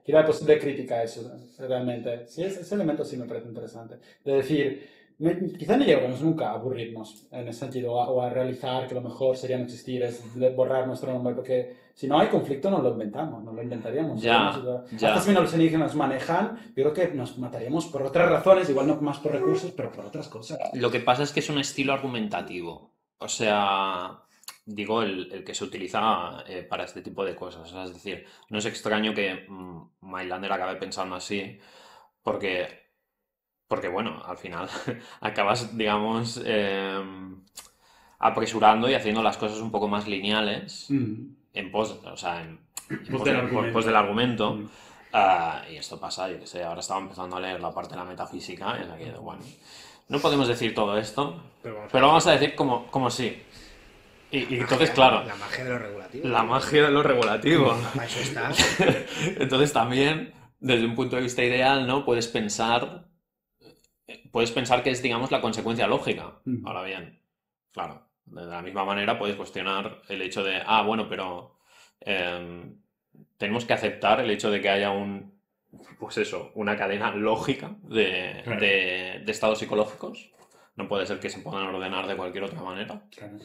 que la posible crítica a eso, realmente. Sí, ese elemento sí me parece interesante. De decir, quizá no llegaremos nunca a aburrirnos en ese sentido, o a realizar que lo mejor sería no existir, es borrar nuestro nombre, porque si no hay conflicto no lo inventamos, no lo inventaríamos. Ya. Hasta si los alienígenas manejan, yo creo que nos mataríamos por otras razones, igual no más por recursos, pero por otras cosas. Lo que pasa es que es un estilo argumentativo. O sea, digo, el que se utiliza para este tipo de cosas. O sea, es decir, no es extraño que Mailander acabe pensando así, porque bueno, al final acabas, digamos, apresurando y haciendo las cosas un poco más lineales en pos del argumento. Y esto pasa, yo que sé, ahora estaba empezando a leer la parte de la metafísica y es aquí, bueno, no podemos decir todo esto, pero vamos a decir como sí. Y entonces, claro, La magia de lo regulativo. la magia de lo regulativo. Para eso está. Entonces también, desde un punto de vista ideal, ¿no? Puedes pensar que es, digamos, la consecuencia lógica. Ahora bien, claro, de la misma manera puedes cuestionar el hecho de, bueno, pero tenemos que aceptar el hecho de que haya una cadena lógica de estados psicológicos. No puede ser que se puedan ordenar de cualquier otra manera. Claro.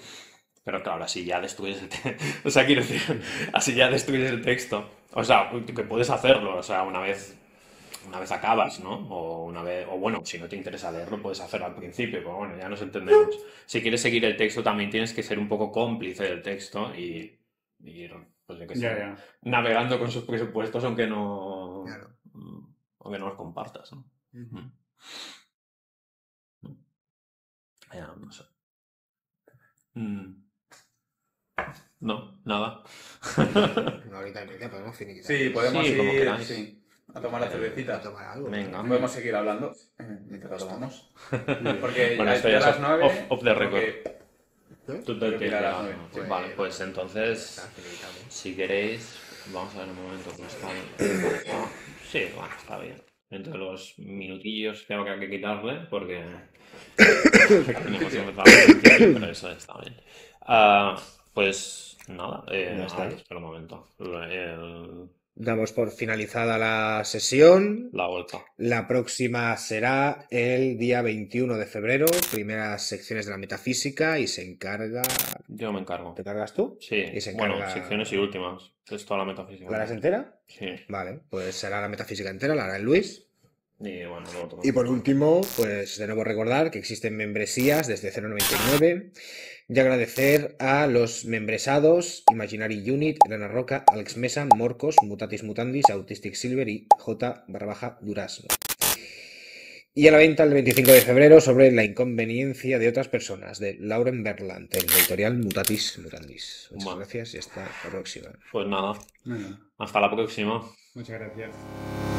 Pero claro, así ya destruyes o sea, quiero decir, así ya destruyes el texto. O sea, que puedes hacerlo, o sea, una vez acabas, ¿no? O bueno, si no te interesa leerlo, puedes hacerlo al principio, pero bueno, ya nos entendemos. Si quieres seguir el texto, también tienes que ser un poco cómplice del texto y ir, pues yo qué sé, navegando con sus presupuestos, aunque no los compartas, ¿no? Ya, no sé. No, nada. Una horita y media podemos finiquitar. Sí, podemos Sí, como ir queráis. a tomar la A cervecita. tomar algo. Venga. Podemos seguir hablando mientras lo tomamos. Porque Bueno, ya esto ya es es las 9. off the record. porque- Tú te Creo que era a las 9. Pues, vale, pues entonces, Está, finiquitamos. si queréis, vamos a ver un momento cómo está. Sí, bueno, está bien. Entre los minutillos que hay que quitarle, porque tenemos que empezar a principio, pero eso está bien. Pues nada, está. espera un momento. Damos por finalizada la sesión. La vuelta. La próxima será el día 21 de febrero, primeras secciones de la metafísica y se encarga... Yo me encargo. ¿Te cargas tú? Sí, Y se bueno, encarga- secciones y últimas. Es toda la metafísica. ¿La harás entera? Sí. Vale, pues será la metafísica entera, la hará el Luis. Y bueno, lo otro. Y por último, pues de nuevo recordar que existen membresías desde 0,99 y agradecer a los membresados Imaginary Unit, Elena Roca, Alex Mesa, Morcos, Mutatis Mutandis, Autistic Silver y J_Durasno. Y a la venta el 25 de febrero sobre la inconveniencia de otras personas de Lauren Berland, el editorial Mutatis Mutandis. Muchas Bueno. gracias y hasta la próxima. Pues nada, Bueno, hasta la próxima. muchas gracias.